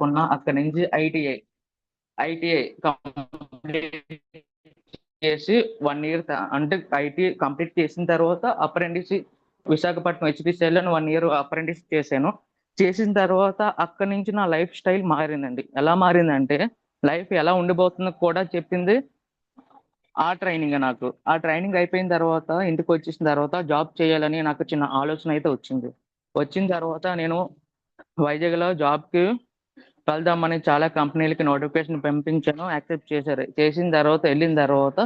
చదువుకున్నా. అక్కడి నుంచి ఐటీఐ కంప్లీట్ చేసి 1 ఇయర్ అంటే ఐటీ కంప్లీట్ చేసిన తర్వాత అప్రెంటిస్ విశాఖపట్నం హెచ్డిసిఎల్ 1 ఇయర్ అప్రెంటిస్ చేశాను. చేసిన తర్వాత అక్కడి నుంచి నా లైఫ్ స్టైల్ మారిందండి. ఎలా మారిందంటే లైఫ్ ఎలా ఉండిపోతుందో కూడా చెప్పింది ఆ ట్రైనింగ్. నాకు ఆ ట్రైనింగ్ అయిపోయిన తర్వాత ఇంటికి వచ్చేసిన తర్వాత జాబ్ చేయాలని నాకు చిన్న ఆలోచన అయితే వచ్చింది. వచ్చిన తర్వాత నేను వైజాగ్లో జాబ్కి వెళ్దామని చాలా కంపెనీలకి నోటిఫికేషన్ పంపించాను. యాక్సెప్ట్ చేశారు. చేసిన తర్వాత వెళ్ళిన తర్వాత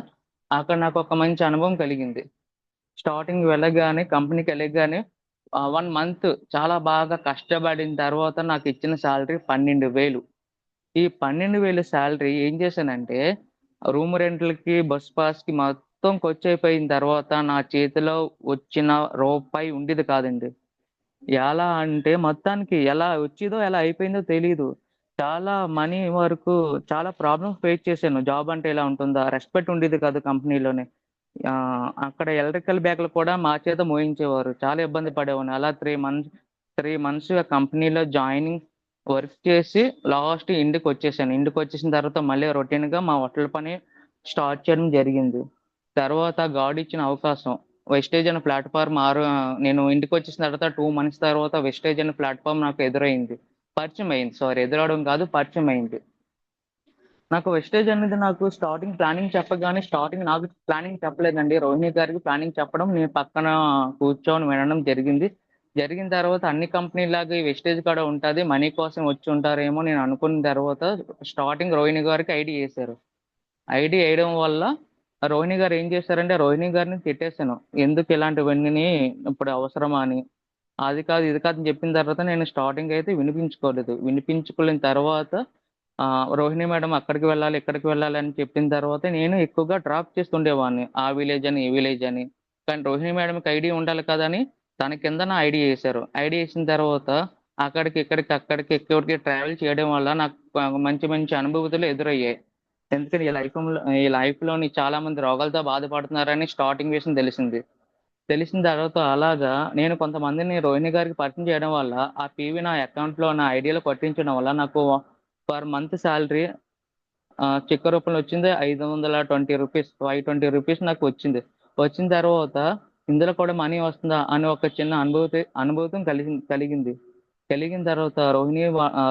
అక్కడ నాకు ఒక మంచి అనుభవం కలిగింది. స్టార్టింగ్ వెళ్ళగానే కంపెనీకి వెళ్ళగానే 1 మంత్ చాలా బాగా కష్టపడిన తర్వాత నాకు ఇచ్చిన శాలరీ 12,000. ఈ 12,000 శాలరీ ఏం చేశానంటే రూమ్ రెంట్లకి బస్ పాస్కి మొత్తం ఖర్చు అయిపోయిన తర్వాత నా చేతిలో వచ్చిన రూపాయి ఉండేది కాదండి. ఎలా అంటే మొత్తానికి ఎలా వచ్చిందో ఎలా అయిపోయిందో తెలీదు. చాలా మనీ వరకు చాలా ప్రాబ్లమ్స్ ఫేస్ చేశాను. జాబ్ అంటే ఇలా ఉంటుందా, రెస్పెక్ట్ ఉండేది కాదు కంపెనీలోనే. అక్కడ ఎలక్ట్రికల్ బ్యాగ్లు కూడా మా చేత మోయించేవారు. చాలా ఇబ్బంది పడేవాడిని. అలా 3 మంత్స్ ఆ కంపెనీలో జాయినింగ్ వర్క్ చేసి లాస్ట్ ఇంటికి వచ్చేసాను. ఇంటికి వచ్చేసిన తర్వాత మళ్ళీ రొటీన్గా మా హోటల్ పని స్టార్ట్ చేయడం జరిగింది. తర్వాత గాడ్ ఇచ్చిన అవకాశం వెస్టేజ్ అనే ప్లాట్ఫామ్ నేను ఇంటికి వచ్చేసిన తర్వాత 2 మంత్స్ తర్వాత వెస్టేజ్ అనే ప్లాట్ఫామ్ నాకు ఎదురైంది. పరిచయం అయింది. సారీ, ఎదురవడం కాదు, పరిచయం అయింది. నాకు వెస్టేజ్ అనేది నాకు స్టార్టింగ్ ప్లానింగ్ చెప్పగానే స్టార్టింగ్ నాకు ప్లానింగ్ చెప్పలేదండి. రోహిణి గారికి ప్లానింగ్ చెప్పడం నేను పక్కన కూర్చొని వినడం జరిగింది. జరిగిన తర్వాత అన్ని కంపెనీలాగా ఈ వెస్టేజ్ కూడా ఉంటుంది, మనీ కోసం వచ్చి ఉంటారేమో నేను అనుకున్న తర్వాత స్టార్టింగ్ రోహిణి గారికి ఐడి వేశారు. ఐడి వేయడం వల్ల రోహిణి గారు ఏం చేశారంటే రోహిణి గారిని తిట్టేశాను. ఎందుకు ఇలాంటివన్నీ ఇప్పుడు అవసరమా అని. అది కాదు ఇది కాదు అని చెప్పిన తర్వాత నేను స్టార్టింగ్ అయితే వినిపించుకోలేదు. వినిపించుకున్న తర్వాత రోహిణి మేడం అక్కడికి వెళ్ళాలి ఇక్కడికి వెళ్ళాలి అని చెప్పిన తర్వాత నేను ఎక్కువగా డ్రాప్ చేస్తుండేవాడిని. ఆ విలేజ్ అని ఈ విలేజ్ అని. కానీ రోహిణి మేడంకి ఐడి ఉండాలి కదా అని తన కింద నా ఐడి వేశారు. ఐడి వేసిన తర్వాత అక్కడికి ట్రావెల్ చేయడం వల్ల నాకు మంచి మంచి అనుభూతులు ఎదురయ్యాయి. ఎందుకంటే ఈ లైఫ్లోని చాలా మంది రోగాలతో బాధపడుతున్నారని స్టార్టింగ్ విషయం తెలిసింది. తెలిసిన తర్వాత అలాగా నేను కొంతమందిని రోహిణి గారికి పరిచయం చేయడం వల్ల ఆ పీవీ నా అకౌంట్లో నా ఐడియాలో పట్టించడం వల్ల నాకు పర్ మంత్ శాలరీ చెక్ రూపంలో వచ్చింది. 520 రూపీస్, 520 రూపీస్ నాకు వచ్చింది. వచ్చిన తర్వాత ఇందులో కూడా మనీ వస్తుందా అని ఒక చిన్న అనుభూతం కలిగింది. కలిగిన తర్వాత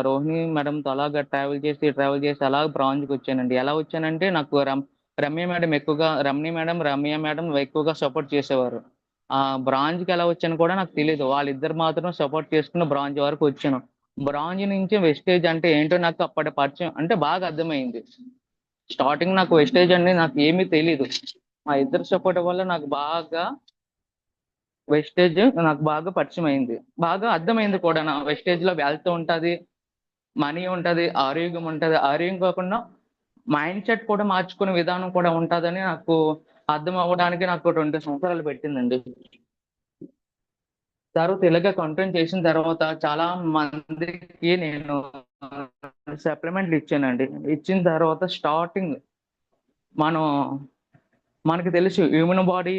రోహిణి మేడంతో అలాగా ట్రావెల్ చేసి అలా బ్రాంచ్కి వచ్చానండి. ఎలా వచ్చానంటే నాకు రమ్య మేడం ఎక్కువగా సపోర్ట్ చేసేవారు. ఆ బ్రాంచ్కి ఎలా వచ్చాను కూడా నాకు తెలియదు. వాళ్ళిద్దరు మాత్రం సపోర్ట్ చేసుకున్న బ్రాంచ్ వరకు వచ్చాను. బ్రాంజ్ నుంచి వెస్టేజ్ అంటే ఏంటో నాకు అప్పటి పరిచయం అంటే బాగా అర్థమైంది. స్టార్టింగ్ నాకు వెస్టేజ్ అనేది నాకు ఏమీ తెలీదు. మా ఇద్దరు సపోర్ట్ వల్ల వెస్టేజ్ నాకు బాగా పరిచయం అయింది. బాగా అర్థమైంది కూడా. నా వెస్టేజ్ లో వెల్త్ ఉంటది, మనీ ఉంటది, ఆరోగ్యం ఉంటది. ఆరోగ్యం కాకుండా మైండ్ సెట్ కూడా మార్చుకునే విధానం కూడా ఉంటదని నాకు అర్థం అవ్వడానికి నాకు 2 సంవత్సరాలు పెట్టిందండి. తర్వాత ఇలాగ కంటిన్యూ చేసిన తర్వాత చాలా మందికి నేను సప్లిమెంట్లు ఇచ్చానండి. ఇచ్చిన తర్వాత స్టార్టింగ్ మనం మనకి తెలుసు హ్యూమన్ బాడీ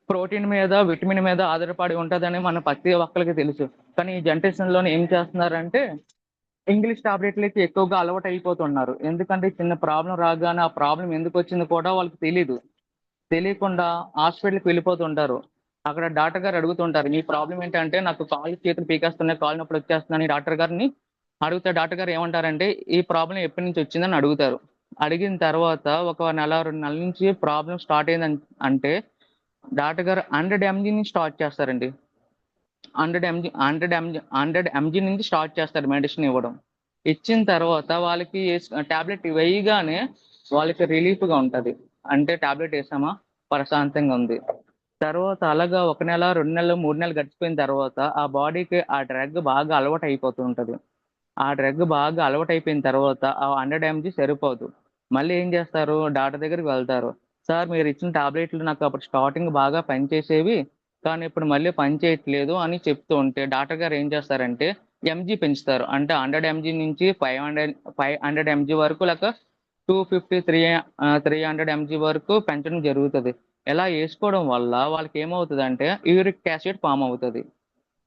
ప్రోటీన్ మీద విటమిన్ మీద ఆధారపడి ఉంటుందని మన ప్రతి ఒక్కరికి తెలుసు. కానీ ఈ జనరేషన్లో ఏం చేస్తున్నారంటే ఇంగ్లీష్ టాబ్లెట్లకి ఎక్కువగా అలవాటు అయిపోతున్నారు. ఎందుకంటే చిన్న ప్రాబ్లం రాగానే ఆ ప్రాబ్లం ఎందుకు వచ్చింది కూడా వాళ్ళకి తెలీదు. తెలియకుండా హాస్పిటల్కి వెళ్ళిపోతుంటారు. అక్కడ డాక్టర్ గారు అడుగుతుంటారు, మీ ప్రాబ్లం ఏంటంటే నాకు కాళ్ళు చేతులు పీకేస్తున్నాయి, కాళ్ళు నొప్పులు వచ్చేస్తున్నాయని డాక్టర్ గారిని అడిగితే డాక్టర్ గారు ఏమంటారంటే ఈ ప్రాబ్లం ఎప్పటి నుంచి వచ్చిందని అడుగుతారు. అడిగిన తర్వాత ఒక నెల 2 నెలల నుంచి ప్రాబ్లం స్టార్ట్ అయిందని అంటే డాక్టర్ గారు 100 mg నుంచి స్టార్ట్ చేస్తారండి. 100 mg నుంచి స్టార్ట్ చేస్తారు మెడిసిన్ ఇవ్వడం. ఇచ్చిన తర్వాత వాళ్ళకి టాబ్లెట్ వేయగానే వాళ్ళకి రిలీఫ్గా ఉంటుంది. అంటే టాబ్లెట్ వేసామా ప్రశాంతంగా ఉంది. తర్వాత అలాగా 1 నెల 2 నెలలు 3 నెలలు గడిచిపోయిన తర్వాత ఆ బాడీకి ఆ డ్రగ్ బాగా అలవాటు అయిపోతూ ఉంటుంది. ఆ డ్రగ్ బాగా అలవాటు అయిపోయిన తర్వాత ఆ 100 mg సరిపోదు. మళ్ళీ ఏం చేస్తారు, డాక్టర్ దగ్గరికి వెళ్తారు. సార్ మీరు ఇచ్చిన టాబ్లెట్లు నాకు అప్పుడు స్టార్టింగ్ బాగా పనిచేసేవి, కానీ ఇప్పుడు మళ్ళీ పని చేయట్లేదు అని చెప్తూ ఉంటే డాక్టర్ గారు ఏం చేస్తారంటే ఎంజీ పెంచుతారు. అంటే 100 mg నుంచి 500 mg వరకు, లేక 250 300 mg వరకు పెంచడం జరుగుతుంది. ఇలా వేసుకోవడం వల్ల వాళ్ళకి ఏమవుతుంది అంటే యూరిక్ యాసిడ్ ఫామ్ అవుతుంది.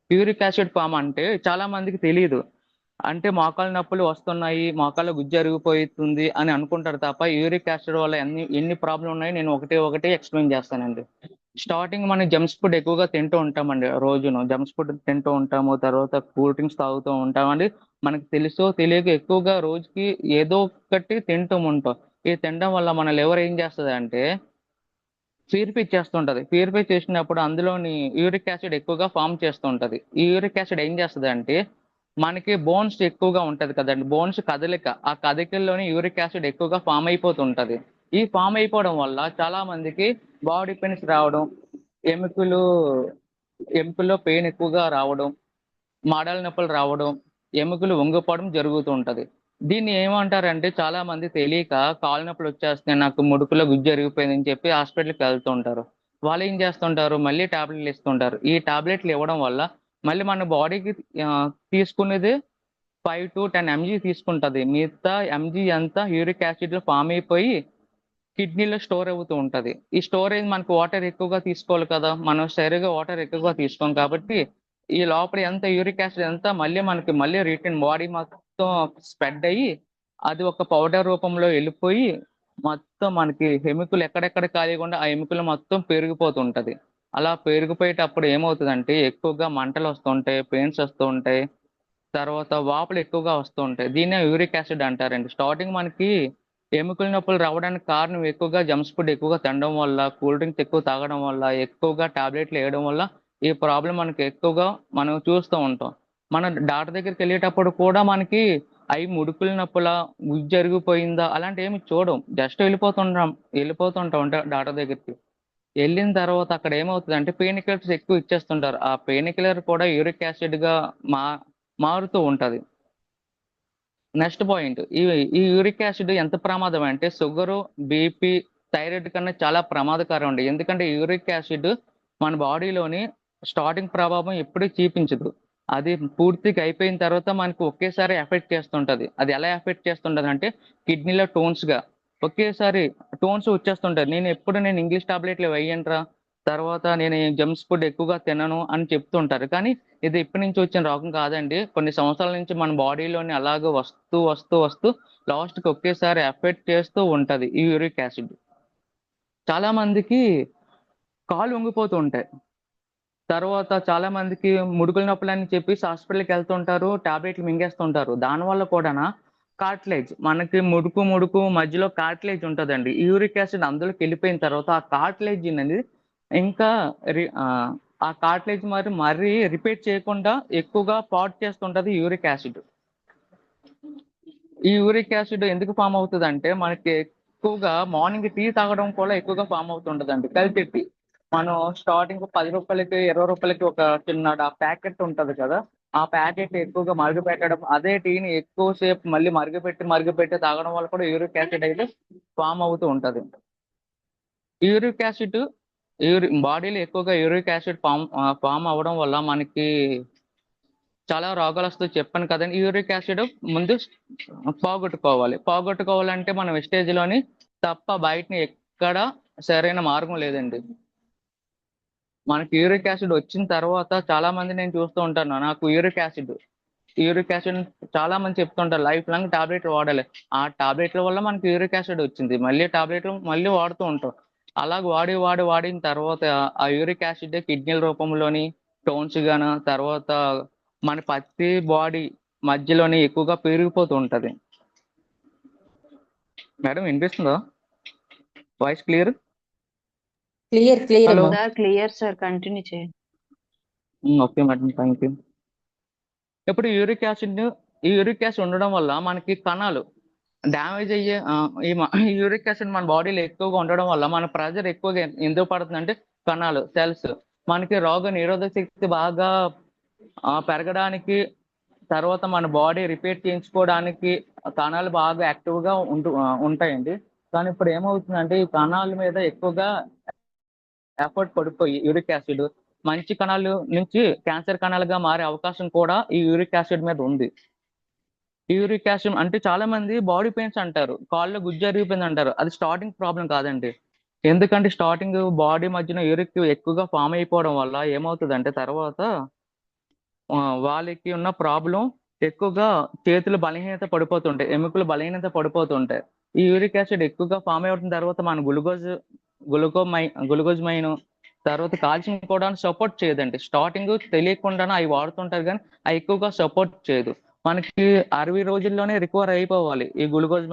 యూరిక్ యాసిడ్ ఫామ్ అంటే చాలా మందికి తెలియదు. అంటే మోకాలు నొప్పులు వస్తున్నాయి, మోకాళ్ళ గుజ్జు అరిగిపోతుంది అని అనుకుంటారు తప్ప యూరిక్ యాసిడ్ వల్ల ఎన్ని ప్రాబ్లం ఉన్నాయి నేను ఒకటి ఒకటి ఎక్స్ప్లెయిన్ చేస్తానండి. స్టార్టింగ్ మనం జంక్స్ ఫుడ్ ఎక్కువగా తింటూ ఉంటామండి రోజును. జంక్స్ ఫుడ్ తింటూ ఉంటాము, తర్వాత కూల్ డ్రింక్స్ తాగుతూ ఉంటామండి. మనకు తెలుసో తెలియక ఎక్కువగా రోజుకి ఏదో ఒకటి తింటూ ఉంటాం. ఇది తినడం వల్ల మన లివర్ ఏం చేస్తుంది అంటే ప్యూరిఫై చేస్తుంటది. ప్యూరిఫై చేసినప్పుడు అందులోని యూరిక్ యాసిడ్ ఎక్కువగా ఫామ్ చేస్తుంటది. ఈ యూరిక్ యాసిడ్ ఏం చేస్తది అంటే మనకి బోన్స్ ఎక్కువగా ఉంటది కదండి, బోన్స్ కదలిక, ఆ కదలికల్లోని యూరిక్ యాసిడ్ ఎక్కువగా ఫామ్ అయిపోతుంటది. ఈ ఫామ్ అయిపోవడం వల్ల చాలా మందికి బాడీ పెయిన్స్ రావడం, ఎముకలు ఎముకల్లో పెయిన్ ఎక్కువగా రావడం, మాడల నొప్పులు రావడం, ఎముకలు వంగిపోవడం జరుగుతూ ఉంటది. దీన్ని ఏమంటారంటే చాలా మంది తెలియక కాళ్ళ నొప్పులు వచ్చేస్తున్నాయి, నాకు ముడుకులో గుజ్జు జరిగిపోయిందని చెప్పి హాస్పిటల్కి వెళ్తూ ఉంటారు. వాళ్ళు ఏం చేస్తుంటారు, మళ్ళీ టాబ్లెట్లు ఇస్తుంటారు. ఈ టాబ్లెట్లు ఇవ్వడం వల్ల మళ్ళీ మన బాడీకి తీసుకునేది 5 to 10 mg తీసుకుంటది. మిగతా ఎంజీ అంతా యూరిక్ యాసిడ్ లో ఫామ్ అయిపోయి కిడ్నీలో స్టోర్ అవుతూ ఉంటది. ఈ స్టోరేజ్ మనకు వాటర్ ఎక్కువగా తీసుకోవాలి కదా, మనం సరిగా వాటర్ ఎక్కువగా తీసుకోం కాబట్టి ఈ లోపల ఎంత యూరిక్ యాసిడ్ ఎంత మళ్ళీ రిటర్న్ బాడీ మొత్తం స్ప్రెడ్ అయ్యి అది ఒక పౌడర్ రూపంలో వెళ్ళిపోయి మొత్తం మనకి ఎముకలు ఎక్కడెక్కడ ఖాళీగా ఆ ఎముకలు మొత్తం పెరిగిపోతుంటది. అలా పెరిగిపోయేటప్పుడు ఏమవుతుందంటే ఎక్కువగా మంటలు వస్తుంటాయి, పెయిన్స్ వస్తూ ఉంటాయి, తర్వాత వాపులు ఎక్కువగా వస్తూ ఉంటాయి. దీన్నే యూరిక్ యాసిడ్ అంటారండి. స్టార్టింగ్ మనకి ఎముకల నొప్పులు రావడానికి కారణం ఎక్కువగా జంక్స్ ఫుడ్ ఎక్కువగా తినడం వల్ల, కూల్ డ్రింక్స్ ఎక్కువ తాగడం వల్ల, ఎక్కువగా టాబ్లెట్లు వేయడం వల్ల ఈ ప్రాబ్లం మనకి ఎక్కువగా మనం చూస్తూ ఉంటాం. మన డాక్టర్ దగ్గరికి వెళ్ళేటప్పుడు కూడా మనకి అవి ముడుకుల నొప్పులా, గుజ్జు జరిగిపోయిందా అలాంటి ఏమి చూడం. జస్ట్ వెళ్ళిపోతుంటాం డాక్టర్ దగ్గరికి. వెళ్ళిన తర్వాత అక్కడ ఏమవుతుందంటే పెయిన్ కిల్లర్స్ ఎక్కువ ఇచ్చేస్తుంటారు. ఆ పెయిన్ కిల్లర్ కూడా యూరిక్ యాసిడ్ గా మా మారుతూ ఉంటది. నెక్స్ట్ పాయింట్, ఈ యూరిక్ యాసిడ్ ఎంత ప్రమాదం అంటే షుగరు, బీపీ, థైరాయిడ్ కన్నా చాలా ప్రమాదకరం అండి. ఎందుకంటే యూరిక్ యాసిడ్ మన బాడీలోని స్టార్టింగ్ ప్రభావం ఎప్పుడూ చూపించదు. అది పూర్తిగా అయిపోయిన తర్వాత మనకి ఒకేసారి ఎఫెక్ట్ చేస్తుంటది. అది ఎలా ఎఫెక్ట్ చేస్తుంటది అంటే కిడ్నీలో టోన్స్ గా ఒకేసారి టోన్స్ వచ్చేస్తుంటది. నేను ఇంగ్లీష్ టాబ్లెట్లు వేయంట్రా, తర్వాత నేను జంక్స్ ఫుడ్ ఎక్కువగా తినను అని చెప్తుంటారు. కానీ ఇది ఇప్పటి నుంచి వచ్చిన రోగం కాదండి. కొన్ని సంవత్సరాల నుంచి మన బాడీలోని అలాగ వస్తూ వస్తూ వస్తూ లాస్ట్ కి ఒకేసారి ఎఫెక్ట్ చేస్తూ ఉంటది ఈ యూరిక్ యాసిడ్. చాలా మందికి కాళ్ళు వంగిపోతూ ఉంటాయి. తర్వాత చాలా మందికి ముడుకుల నొప్పులని చెప్పేసి హాస్పిటల్కి వెళ్తుంటారు, టాబ్లెట్లు మింగేస్తుంటారు. దానివల్ల కూడానా కార్టిలేజ్, మనకి ముడుకు మధ్యలో కార్టిలేజ్ ఉంటదండి. ఈ యూరిక్ యాసిడ్ అందులోకి వెళ్ళిపోయిన తర్వాత ఆ కార్టిలేజ్ అనేది ఇంకా ఆ కార్టిలేజ్ మరీ రిపీట్ చేయకుండా ఎక్కువగా పాడు చేస్తుంటది యూరిక్ యాసిడ్. ఈ యూరిక్ యాసిడ్ ఎందుకు ఫామ్ అవుతుంది అంటే మనకి ఎక్కువగా మార్నింగ్ టీ తాగడం కూడా ఎక్కువగా ఫామ్ అవుతుంటదండి, కల్తీ టీ. మనం స్టార్టింగ్ 10 రూపాయలకి 20 రూపాయలకి ఒక చిన్న ప్యాకెట్ ఉంటది కదా, ఆ ప్యాకెట్ ఎక్కువగా మరుగు పెట్టడం, అదే టీని ఎక్కువసేపు మళ్ళీ మరుగు పెట్టి తాగడం వల్ల కూడా యూరిక్ యాసిడ్ అయితే ఫామ్ అవుతూ ఉంటది. యూరిక్ యాసిడ్ బాడీలో ఎక్కువగా యూరిక్ యాసిడ్ ఫామ్ అవ్వడం వల్ల మనకి చాలా రోగాలు వస్తాయి చెప్పాను కదండి. యూరిక్ యాసిడ్ ముందు పోగొట్టుకోవాలంటే మన వెస్టేజ్ లోని తప్ప బయటని ఎక్కడ సరైన మార్గం లేదండి. మనకి యూరిక్ యాసిడ్ వచ్చిన తర్వాత చాలా మంది నేను చూస్తూ ఉంటాను, నాకు యూరిక్ యాసిడ్ చాలా మంది చెప్తుంటారు లైఫ్ లాంగ్ టాబ్లెట్లు వాడాలి. ఆ టాబ్లెట్ల వల్ల మనకి యూరిక్ యాసిడ్ వచ్చింది, మళ్ళీ టాబ్లెట్లు మళ్ళీ వాడుతూ ఉంటాం. అలాగ వాడిన తర్వాత ఆ యూరిక్ యాసిడ్ కిడ్నీల రూపంలోని టోన్స్ గాన, తర్వాత మన ప్రతి బాడీ మధ్యలోని ఎక్కువగా పెరిగిపోతూ ఉంటది. మేడం వినిపిస్తుందా, voice clear? Clear clear hello. అమ్మా. సార్ క్లియర్ సార్, కంటిన్యూ చేయండి. Okay madam, thank you. ఇప్పుడు ఈ యూరిక్ యాసిడ్ ఉండడం వల్ల మనకి కణాలు డ్యామేజ్ అయ్యే ఈ యూరిక్ యాసిడ్ మన బాడీలో ఎక్కువగా ఉండడం వల్ల మన ప్రెజర్ ఎక్కువగా ఎందుకు పడుతుంది అంటే కణాలు, సెల్స్ మనకి రోగ నిరోధక శక్తి బాగా పెరగడానికి, తర్వాత మన బాడీ రిపేర్ చేయించుకోవడానికి కణాలు బాగా యాక్టివ్ గా ఉంటాయండి. కానీ ఇప్పుడు ఏమవుతుందంటే ఈ కణాల మీద ఎక్కువగా ఎఫర్ట్ పడిపోయి యూరిక్ యాసిడ్ మంచి కణాలు నుంచి క్యాన్సర్ కణాలుగా మారే అవకాశం కూడా ఈ యూరిక్ యాసిడ్ మీద ఉంది. ఈ యూరిక్ యాసిడ్ అంటే చాలా మంది బాడీ పెయిన్స్ అంటారు, కాళ్ళలో గుజ్జు అరిగిపోయింది అంటారు. అది స్టార్టింగ్ ప్రాబ్లం కాదండి. ఎందుకంటే స్టార్టింగ్ బాడీ మధ్యన యూరిక్ ఎక్కువగా ఫామ్ అయిపోవడం వల్ల ఏమవుతుందంటే తర్వాత వాళ్ళకి ఉన్న ప్రాబ్లం ఎక్కువగా చేతులు బలహీనత పడిపోతుంటాయి, ఎముకలు బలహీనత పడిపోతుంటాయి. ఈ యూరిక్ యాసిడ్ ఎక్కువగా ఫామ్ అయిన తర్వాత మన గ్లూకోజ్ మైన్ తర్వాత కాల్షియం కూడా సపోర్ట్ చేయదండి. స్టార్టింగ్ తెలియకుండానే అవి వాడుతుంటారు కానీ అవి ఎక్కువగా సపోర్ట్ చేయదు. మనకి 60 రోజుల్లోనే రికవర్ అయిపోవాలి ఈ గ్లూకోజ్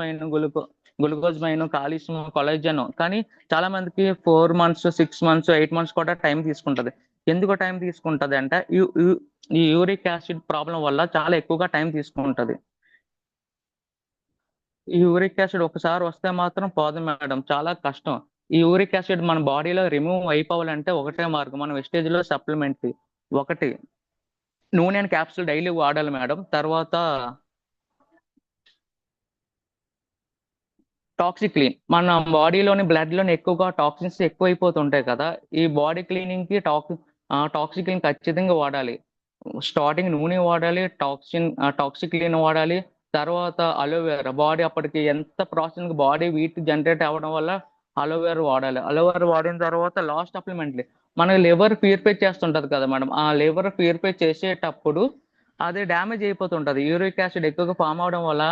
మైన్ కాల్షియం కొలెజన్. కానీ చాలా మందికి 4 మంత్స్ 6 మంత్స్ 8 మంత్స్ కూడా టైం తీసుకుంటది. ఎందుకు టైం తీసుకుంటది అంటే ఈ యూరిక్ యాసిడ్ ప్రాబ్లం వల్ల చాలా ఎక్కువగా టైం తీసుకుంటది. ఈ యూరిక్ యాసిడ్ ఒకసారి వస్తే మాత్రం పోదు మేడం, చాలా కష్టం. ఈ యూరిక్ యాసిడ్ మన బాడీలో రిమూవ్ అయిపోవాలంటే ఒకటే మార్గం, మన వెస్టేజ్ లో సప్లిమెంట్. ఒకటి, నూనె క్యాప్సూల్ డైలీ వాడాలి మేడం. తర్వాత టాక్సిక్ క్లీన్, మన బాడీలోని బ్లడ్ లోని ఎక్కువగా టాక్సిన్స్ ఎక్కువైపోతుంటాయి కదా. ఈ బాడీ క్లీనింగ్ కి టాక్సిక్ క్లీన్ ఖచ్చితంగా వాడాలి. స్టార్టింగ్ నూనె వాడాలి, టాక్సిక్ క్లీన్ వాడాలి. తర్వాత అలోవెరా, బాడీ అప్పటికి ఎంత ప్రాసెసింగ్ బాడీ వీట్ జనరేట్ అవ్వడం వల్ల అలోవెరా వాడాలి. అలోవెరా వాడిన తర్వాత లాస్ట్ సప్లిమెంట్లీ మన లివర్ ప్యూరిఫై చేస్తుంటది కదా మేడం, ఆ లివర్ ప్యూరిఫై చేసేటప్పుడు అది డ్యామేజ్ అయిపోతుంటది. యూరిక్ యాసిడ్ ఎక్కువగా ఫామ్ అవడం వల్ల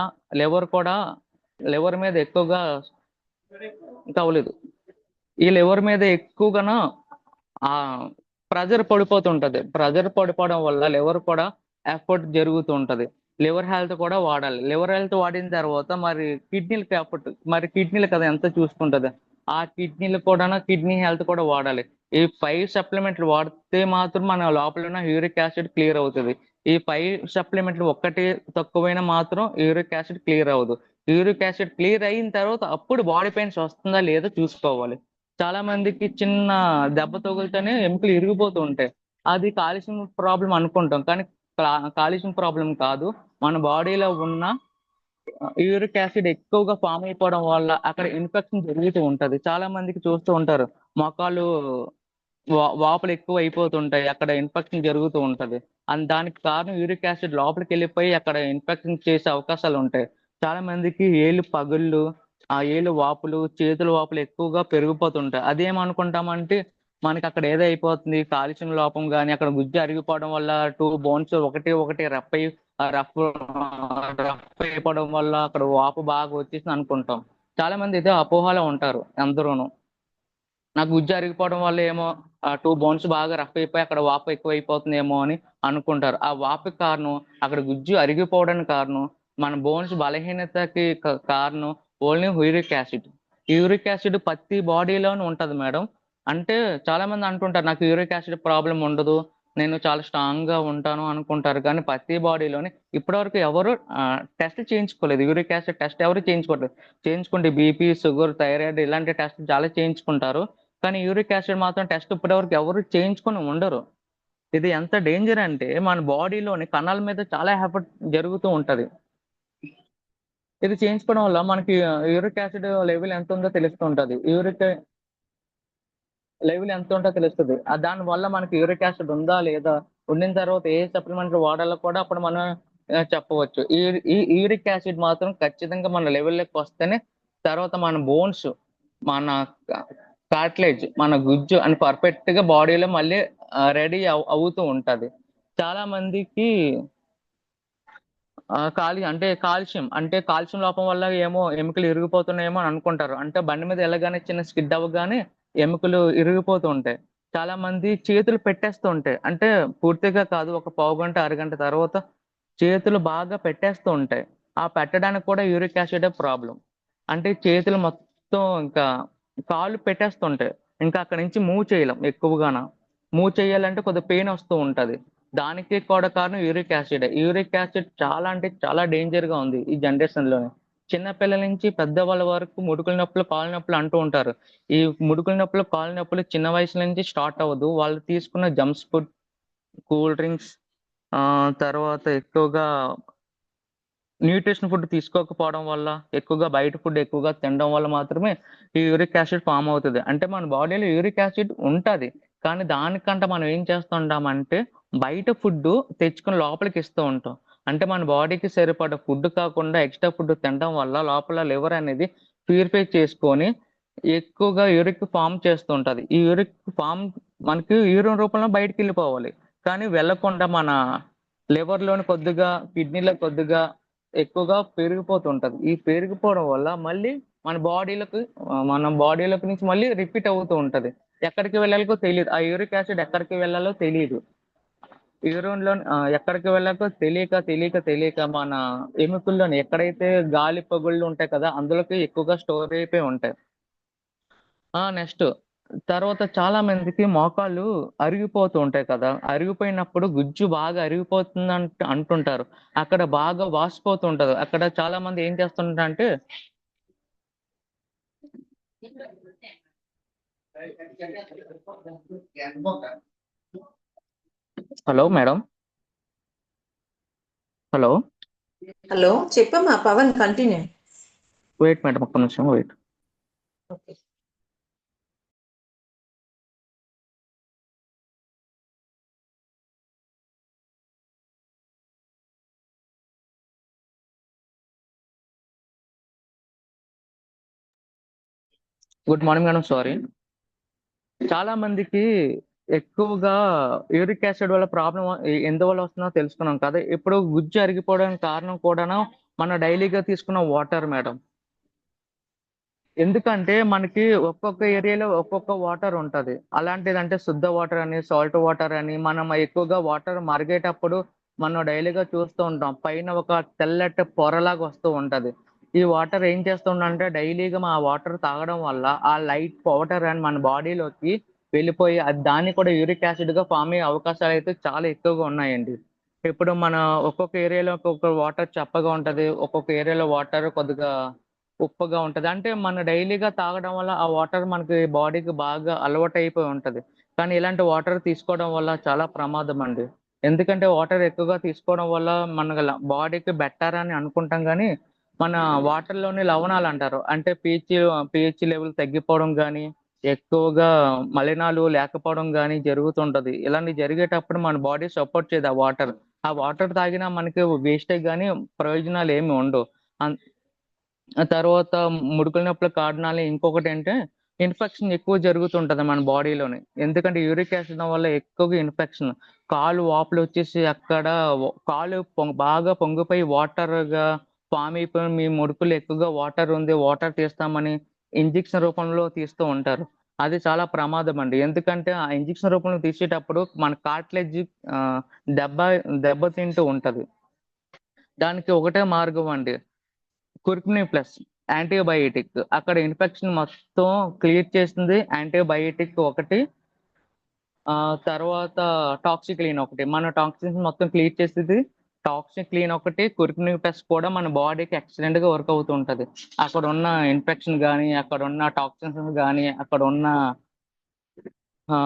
లివర్ మీద ఎక్కువగా ఇంకా అవ్వలేదు, ఈ లివర్ మీద ఎక్కువగా ఆ ప్రెజర్ పడిపోతుంటది. ప్రెజర్ పడిపోవడం వల్ల లివర్ కూడా ఎఫర్ట్ జరుగుతూ ఉంటది. లివర్ హెల్త్ కూడా వాడాలి. లివర్ హెల్త్ వాడిన తర్వాత మరి కిడ్నీలకి ఎఫర్ట్, మరి కిడ్నీలు కదా ఎంత చూసుకుంటది, ఆ కిడ్నీలు కూడా కిడ్నీ హెల్త్ కూడా వాడాలి. ఈ 5 సప్లిమెంట్లు వాడితే మాత్రం మన లోపల ఉన్న యూరిక్ యాసిడ్ క్లియర్ అవుతుంది. ఈ 5 సప్లిమెంట్లు ఒక్కటి తక్కువైనా మాత్రం యూరిక్ యాసిడ్ క్లియర్ అవ్వదు. యూరిక్ యాసిడ్ క్లియర్ అయిన తర్వాత అప్పుడు బాడీ పెయిన్స్ వస్తుందా లేదో చూసుకోవాలి. చాలా మందికి చిన్న దెబ్బ తగులుతూనే ఎముకలు ఇరిగిపోతూ ఉంటాయి. అది కాలుష్యం ప్రాబ్లం అనుకుంటాం కానీ కాలుష్యం ప్రాబ్లం కాదు. మన బాడీలో ఉన్న యూరిక్ యాసిడ్ ఎక్కువగా ఫామ్ అయిపోవడం వల్ల అక్కడ ఇన్ఫెక్షన్ జరుగుతూ ఉంటది. చాలా మందికి చూస్తూ ఉంటారు, మొఖాలు వాపులు ఎక్కువ అయిపోతుంటాయి, అక్కడ ఇన్ఫెక్షన్ జరుగుతూ ఉంటది. అండ్ దానికి కారణం యూరిక్ యాసిడ్ లోపలికి వెళ్ళిపోయి అక్కడ ఇన్ఫెక్షన్ చేసే అవకాశాలు ఉంటాయి. చాలా మందికి ఏళ్ళు పగుళ్ళు, ఆ ఏళ్ళు వాపులు, చేతుల వాపులు ఎక్కువగా పెరిగిపోతుంటాయి. అదేమనుకుంటామంటే మనకి అక్కడ ఏదో అయిపోతుంది కాల్షియం లోపం, కానీ అక్కడ గుజ్జు అరిగిపోవడం వల్ల 2 బోన్స్ ఒకటి ఒకటి రఫ్ రఫ్ అయిపోవడం వల్ల అక్కడ వాపు బాగా వచ్చేసింది అనుకుంటాం. చాలా మంది ఇదే అపోహలో ఉంటారు అందరూను. నాకు గుజ్జు అరిగిపోవడం వల్ల ఏమో 2 బోన్స్ బాగా రఫ్ అయిపోయి అక్కడ వాపు ఎక్కువ అయిపోతుందేమో అని అనుకుంటారు. ఆ వాపుకి కారణం, అక్కడ గుజ్జు అరిగిపోవడానికి కారణం, మన బోన్స్ బలహీనతకి కారణం only uric acid. Uric acid ప్రతి బాడీలోనే ఉంటది మేడం. అంటే చాలా మంది అంటుంటారు నాకు యూరిక్ యాసిడ్ ప్రాబ్లం ఉండదు, నేను చాలా స్ట్రాంగ్ గా ఉంటాను అనుకుంటారు. కానీ ప్రతి బాడీలోని ఇప్పటివరకు ఎవరు టెస్ట్ చేయించుకోలేదు, యూరిక్ యాసిడ్ టెస్ట్ ఎవరు చేయించుకోలేదు. చేయించుకుంటే బీపీ, షుగర్, థైరాయిడ్ ఇలాంటి టెస్ట్ చాలా చేయించుకుంటారు. కానీ యూరిక్ యాసిడ్ మాత్రం టెస్ట్ ఇప్పటివరకు ఎవరు చేయించుకొని ఉండరు. ఇది ఎంత డేంజర్ అంటే మన బాడీలోని కణాల మీద చాలా ఎఫెక్ట్ జరుగుతూ ఉంటది. ఇది చేయించుకోవడం వల్ల మనకి యూరిక్ యాసిడ్ లెవెల్ ఎంత ఉందో తెలుస్తూ ఉంటది. యూరిక్ లెవెల్ ఎంత ఉంటో తెలుస్తుంది. దాని వల్ల మనకి యూరిక్ యాసిడ్ ఉందా లేదా, ఉండిన తర్వాత ఏ సప్లిమెంట్ వాడాలో కూడా అప్పుడు మనం చెప్పవచ్చు. ఈ ఈ యూరిక్ యాసిడ్ మాత్రం ఖచ్చితంగా మన లెవెల్లోకి వస్తేనే తర్వాత మన బోన్స్, మన కార్టిలేజ్, మన గుజ్జు అని పర్ఫెక్ట్ గా బాడీలో మళ్ళీ రెడీ అవుతూ ఉంటది. చాలా మందికి కాల్షియం లోపం వల్ల ఏమో ఎముకలు ఇరిగిపోతున్నాయేమో అని అనుకుంటారు. అంటే బండి మీద వెళ్ళగానే చిన్న స్కిడ్ అవ్వగానే ఎముకలు ఇరిగిపోతూ ఉంటాయి. చాలా మంది చేతులు పెట్టేస్తూ ఉంటాయి, అంటే పూర్తిగా కాదు, ఒక పావు గంట అరగంట తర్వాత చేతులు బాగా పెట్టేస్తూ ఉంటాయి. ఆ పెట్టడానికి కూడా యూరిక్ యాసిడ్ ప్రాబ్లం. అంటే చేతులు మొత్తం ఇంకా కాళ్ళు పెట్టేస్తుంటాయి, ఇంకా అక్కడ నుంచి మూవ్ చేయలేం. ఎక్కువగాన మూవ్ చేయాలంటే కొద్దిగా పెయిన్ వస్తూ ఉంటది. దానికి కూడా కారణం యూరిక్ యాసిడ్. యూరిక్ యాసిడ్ చాలా అంటే చాలా డేంజర్ గా ఉంది ఈ జనరేషన్ లోనే. చిన్న పిల్లల నుంచి పెద్దవాళ్ళ వరకు ముడుకుల నొప్పులు, కాళ్ళ నొప్పులు అంటూ ఉంటారు. ఈ ముడుకుల నొప్పులు, కాళ్ళ నొప్పులు చిన్న వయసు నుంచి స్టార్ట్ అవ్వదు. వాళ్ళు తీసుకున్న జంక్స్ ఫుడ్, కూల్ డ్రింక్స్, ఆ తర్వాత ఎక్కువగా న్యూట్రిషన్ ఫుడ్ తీసుకోకపోవడం వల్ల, ఎక్కువగా బయట ఫుడ్ ఎక్కువగా తినడం వల్ల మాత్రమే ఈ యూరిక్ యాసిడ్ ఫామ్ అవుతుంది. అంటే మన బాడీలో యూరిక్ యాసిడ్ ఉంటది, కానీ దానికంటే మనం ఏం చేస్తుంటామంటే బయట ఫుడ్ తెచ్చుకుని లోపలికి ఇస్తూ ఉంటాం. అంటే మన బాడీకి సరిపడ ఫుడ్ కాకుండా ఎక్స్ట్రా ఫుడ్ తినడం వల్ల లోపల లివర్ అనేది ప్యూరిఫై చేసుకొని ఎక్కువగా యూరిక్ ఫామ్ చేస్తూ ఉంటది. ఈ యూరిక్ ఫామ్ మనకి యూరిన్ రూపంలో బయటికి వెళ్ళిపోవాలి, కానీ వెళ్ళకుండా మన లోని కొద్దిగా కిడ్నీలో కొద్దిగా ఎక్కువగా పెరిగిపోతుంటది. ఈ పెరిగిపోవడం వల్ల మళ్ళీ మన బాడీలోకి నుంచి మళ్ళీ రిపీట్ అవుతూ ఉంటది. ఎక్కడికి వెళ్ళాలో తెలీదు. ఆ యూరిక్ యాసిడ్ ఎక్కడికి వెళ్ళాలో తెలీదు. ఎక్కడికి వెళ్ళాలో తెలియక మన ఎముకల్లోని ఎక్కడైతే గాలి పగుళ్ళు ఉంటాయి కదా, అందులోకి ఎక్కువగా స్టోర్ అయిపోయి ఉంటాయి. నెక్స్ట్ తర్వాత చాలా మందికి మోకాళ్ళు అరిగిపోతూ ఉంటాయి కదా, అరిగిపోయినప్పుడు గుజ్జు బాగా అరిగిపోతుంది అంటుంటారు. అక్కడ బాగా వాసిపోతూ ఉంటది. అక్కడ చాలా మంది ఏం చేస్తుంటారంటే, హలో మేడం, హలో, హలో చెప్పమ్మా పవన్ కంటిన్యూ. వెయిట్ మేడం, ఒక్క నిమిషం wait. Okay. Good morning madam, sorry. చాలా మందికి ఎక్కువగా యూరిక్ యాసిడ్ వల్ల ప్రాబ్లం ఎందువల్ల వస్తుందో తెలుసుకున్నాం కదా. ఇప్పుడు గుజ్జు అరిగిపోవడానికి కారణం కూడాను మన డైలీగా తీసుకున్న వాటర్ మేడం. ఎందుకంటే మనకి ఒక్కొక్క ఏరియాలో ఒక్కొక్క వాటర్ ఉంటది. అలాంటిదంటే శుద్ధ వాటర్ అని, సాల్ట్ వాటర్ అని, మనం ఎక్కువగా వాటర్ మరిగేటప్పుడు మనం డైలీగా చూస్తూ ఉంటాం. పైన ఒక తెల్లటి పొరలాగా వస్తూ ఉంటది. ఈ వాటర్ ఏం చేస్తుందంటే డైలీగా ఆ వాటర్ తాగడం వల్ల ఆ లైట్ పౌడర్ అని మన బాడీలోకి వెళ్ళిపోయి అది దాన్ని కూడా యూరిక్ యాసిడ్ గా ఫామ్ అయ్యే అవకాశాలు అయితే చాలా ఎక్కువగా ఉన్నాయండి. ఇప్పుడు మన ఒక్కొక్క ఏరియాలో ఒక్కొక్క వాటర్ చప్పగా ఉంటది. ఒక్కొక్క ఏరియాలో వాటర్ కొద్దిగా ఉప్పుగా ఉంటది. అంటే మన డైలీగా తాగడం వల్ల ఆ వాటర్ మనకి బాడీకి బాగా అలవాటైపోయి ఉంటది. కానీ ఇలాంటి వాటర్ తీసుకోవడం వల్ల చాలా ప్రమాదం అండి. ఎందుకంటే వాటర్ ఎక్కువగా తీసుకోవడం వల్ల మన బాడీకి బెటర్ అని అనుకుంటాం కానీ, మన వాటర్ లోని లవణాలు అంటారు. అంటే పిహెచ్ లెవెల్ తగ్గిపోవడం కానీ, ఎక్కువగా మలినాలు లేకపోవడం కానీ జరుగుతుంటది. ఇలాంటి జరిగేటప్పుడు మన బాడీ సపోర్ట్ చేయదు ఆ వాటర్ తాగినా మనకి వేస్టే గానీ ప్రయోజనాలు ఏమి ఉండవు. ఆ తర్వాత ముడుకుల నొప్పుల కారణాలు ఇంకొకటి అంటే ఇన్ఫెక్షన్ ఎక్కువ జరుగుతుంటది మన బాడీలోని. ఎందుకంటే యూరిక్ యాసిడ్ వల్ల ఎక్కువగా ఇన్ఫెక్షన్, కాలు వాపులు వచ్చేసి అక్కడ కాలు బాగా పొంగిపోయి వాటర్ గా ఫామ్ అయిపోయి మీ ముడుకులు ఎక్కువగా వాటర్ ఉంది, వాటర్ తీస్తామని ఇంజెక్షన్ రూపంలో తీస్తూ ఉంటారు. అది చాలా ప్రమాదం అండి. ఎందుకంటే ఆ ఇంజెక్షన్ రూపంలో తీసేటప్పుడు మన కార్ట్లెడ్జ్ ఆ, దెబ్బ దెబ్బతింటూ ఉంటది. దానికి ఒకటే మార్గం అండి, కుర్కుని ప్లస్ యాంటీబయాటిక్. అక్కడ ఇన్ఫెక్షన్ మొత్తం క్లియర్ చేస్తుంది యాంటీబయాటిక్ ఒకటి. ఆ తర్వాత టాక్సిక్ క్లీన్ ఒకటి, మన టాక్సిన్స్ మొత్తం క్లియర్ చేసేది టాక్సిక్ క్లీన్ ఒకటి. కుర్కుని ప్లస్ కూడా మన బాడీకి ఎక్సలెంట్ గా వర్క్ అవుతూ ఉంటది. అక్కడ ఉన్న ఇన్ఫెక్షన్ కానీ, అక్కడ ఉన్న టాక్సిన్స్ కానీ, అక్కడ ఉన్న ఆ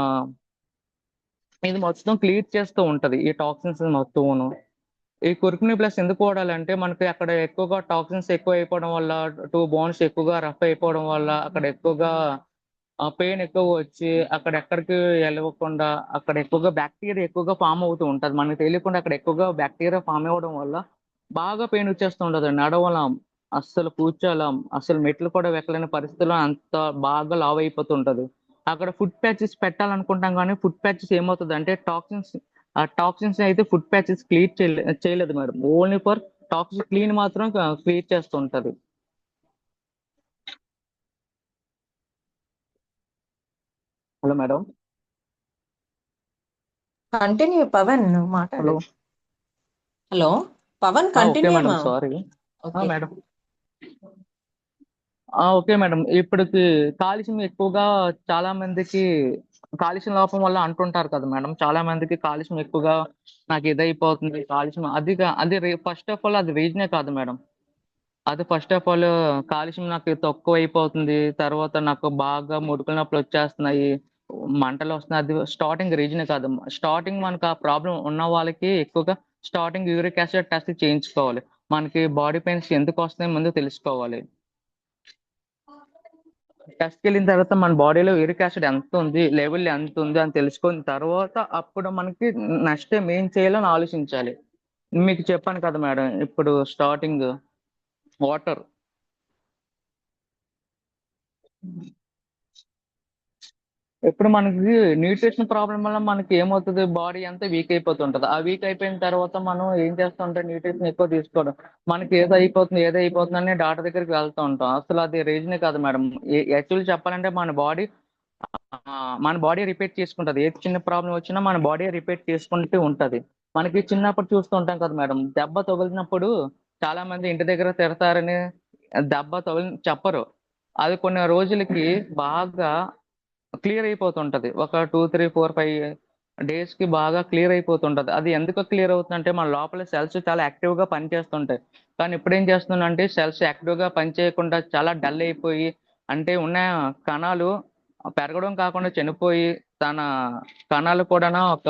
ఇది మొత్తం క్లియర్ చేస్తూ ఉంటది ఈ టాక్సిన్స్ మొత్తం. ఈ కుర్కుని ప్లస్ ఎందుకు వాడాలంటే మనకి అక్కడ ఎక్కువగా టాక్సిన్స్ ఎక్కువ అయిపోవడం వల్ల, బోన్స్ ఎక్కువగా రఫ్ అయిపోవడం వల్ల అక్కడ ఎక్కువగా పెయిన్ ఎక్కువ వచ్చి అక్కడ ఎక్కడికి వెళ్ళకుండా అక్కడ ఎక్కువగా బ్యాక్టీరియా ఎక్కువగా ఫామ్ అవుతూ ఉంటది. మనకి తెలియకుండా అక్కడ ఎక్కువగా బ్యాక్టీరియా ఫామ్ అవ్వడం వల్ల బాగా పెయిన్ వచ్చేస్తూ ఉంటది. నడవలేం, అస్సలు కూర్చోలేం, అసలు మెట్లు కూడా ఎక్కలేని పరిస్థితిలో అంత బాగా లావ్ అయిపోతుంటది. అక్కడ ఫుడ్ ప్యాచెస్ పెట్టాలనుకుంటాం కానీ ఫుడ్ ప్యాచెస్ ఏమవుతుంది అంటే టాక్సిన్స్ అయితే ఫుడ్ ప్యాచెస్ క్లియర్ చేయలేదు madam. Only for toxic clean మాత్రం క్లియర్ చేస్తుంటది. Hello madam. కంటిన్యూ పవన్, నువ్వు హలో. మాట్లాడు. Hello Pavan okay continue madam, అమ్మా. Sorry. Okay. Madam, okay madam. ఇప్పటికి కాలుష్యం ఎక్కువగా చాలా మందికి కాలుష్యం లోపం వల్ల అంటుంటారు కదా మేడం. చాలా మందికి కాలుష్యం ఎక్కువగా నాకు ఇదైపోతుంది కాలుష్యం, అది ఫస్ట్ ఆఫ్ ఆల్ అది రీజనే కాదు మేడం. అది ఫస్ట్ ఆఫ్ ఆల్ కాలుష్యం నాకు తక్కువ అయిపోతుంది, తర్వాత నాకు బాగా ముడుకుల నొప్పులు వచ్చేస్తున్నాయి, మంటలు వస్తున్నాయి, అది స్టార్టింగ్ రీజన్ కాదు. స్టార్టింగ్ మనకు ఆ ప్రాబ్లం ఉన్న వాళ్ళకి ఎక్కువగా స్టార్టింగ్ యూరిక్ యాసిడ్ టెస్ట్ చేయించుకోవాలి. మనకి బాడీ పెయిన్స్ ఎందుకు వస్తున్నాయి ముందు తెలుసుకోవాలి. టెస్ట్కి వెళ్ళిన తర్వాత మన బాడీలో యూరిక్ యాసిడ్ ఎంత ఉంది, లెవెల్ ఎంత ఉంది అని తెలుసుకున్న తర్వాత అప్పుడు మనకి నెక్స్ట్ టైం ఏం చేయాలని ఆలోచించాలి. మీకు చెప్పాను కదా మేడం, ఇప్పుడు స్టార్టింగ్ వాటర్. ఇప్పుడు మనకి న్యూట్రిషన్ ప్రాబ్లం వల్ల మనకి ఏమవుతుంది, బాడీ అంతా వీక్ అయిపోతుంటది. ఆ వీక్ అయిపోయిన తర్వాత మనం ఏం చేస్తుంటాం, న్యూట్రిషన్ ఎక్కువ తీసుకోవడం, మనకి ఏదో అయిపోతుంది అని డాక్టర్ దగ్గరికి వెళ్తూ ఉంటాం. అసలు అది రీజనే కాదు మేడం. యాక్చువల్లీ చెప్పాలంటే మన బాడీ రిపేర్ చేసుకుంటది. ఏ చిన్న ప్రాబ్లం వచ్చినా మన బాడీ రిపేర్ చేసుకుంటూ ఉంటది. మనకి చిన్నప్పుడు చూస్తూ ఉంటాం కదా మేడం, దెబ్బ తగిలినప్పుడు చాలా మంది ఇంటి దగ్గర తిడతారని దెబ్బ తగిలి చెప్పరు. అది కొన్ని రోజులకి బాగా క్లియర్ అయిపోతుంటది. ఒక 2, 3, 4, 5 డేస్ కి బాగా క్లియర్ అయిపోతుంటది. అది ఎందుకు క్లియర్ అవుతుందంటే మన లోపల సెల్స్ చాలా యాక్టివ్ గా పనిచేస్తుంటాయి. కానీ ఇప్పుడు ఏం చేస్తుందంటే సెల్స్ యాక్టివ్ గా పనిచేయకుండా చాలా డల్ అయిపోయి, అంటే ఉన్న కణాలు పెరగడం కాకుండా చనిపోయి, తన కణాలు కూడా ఒక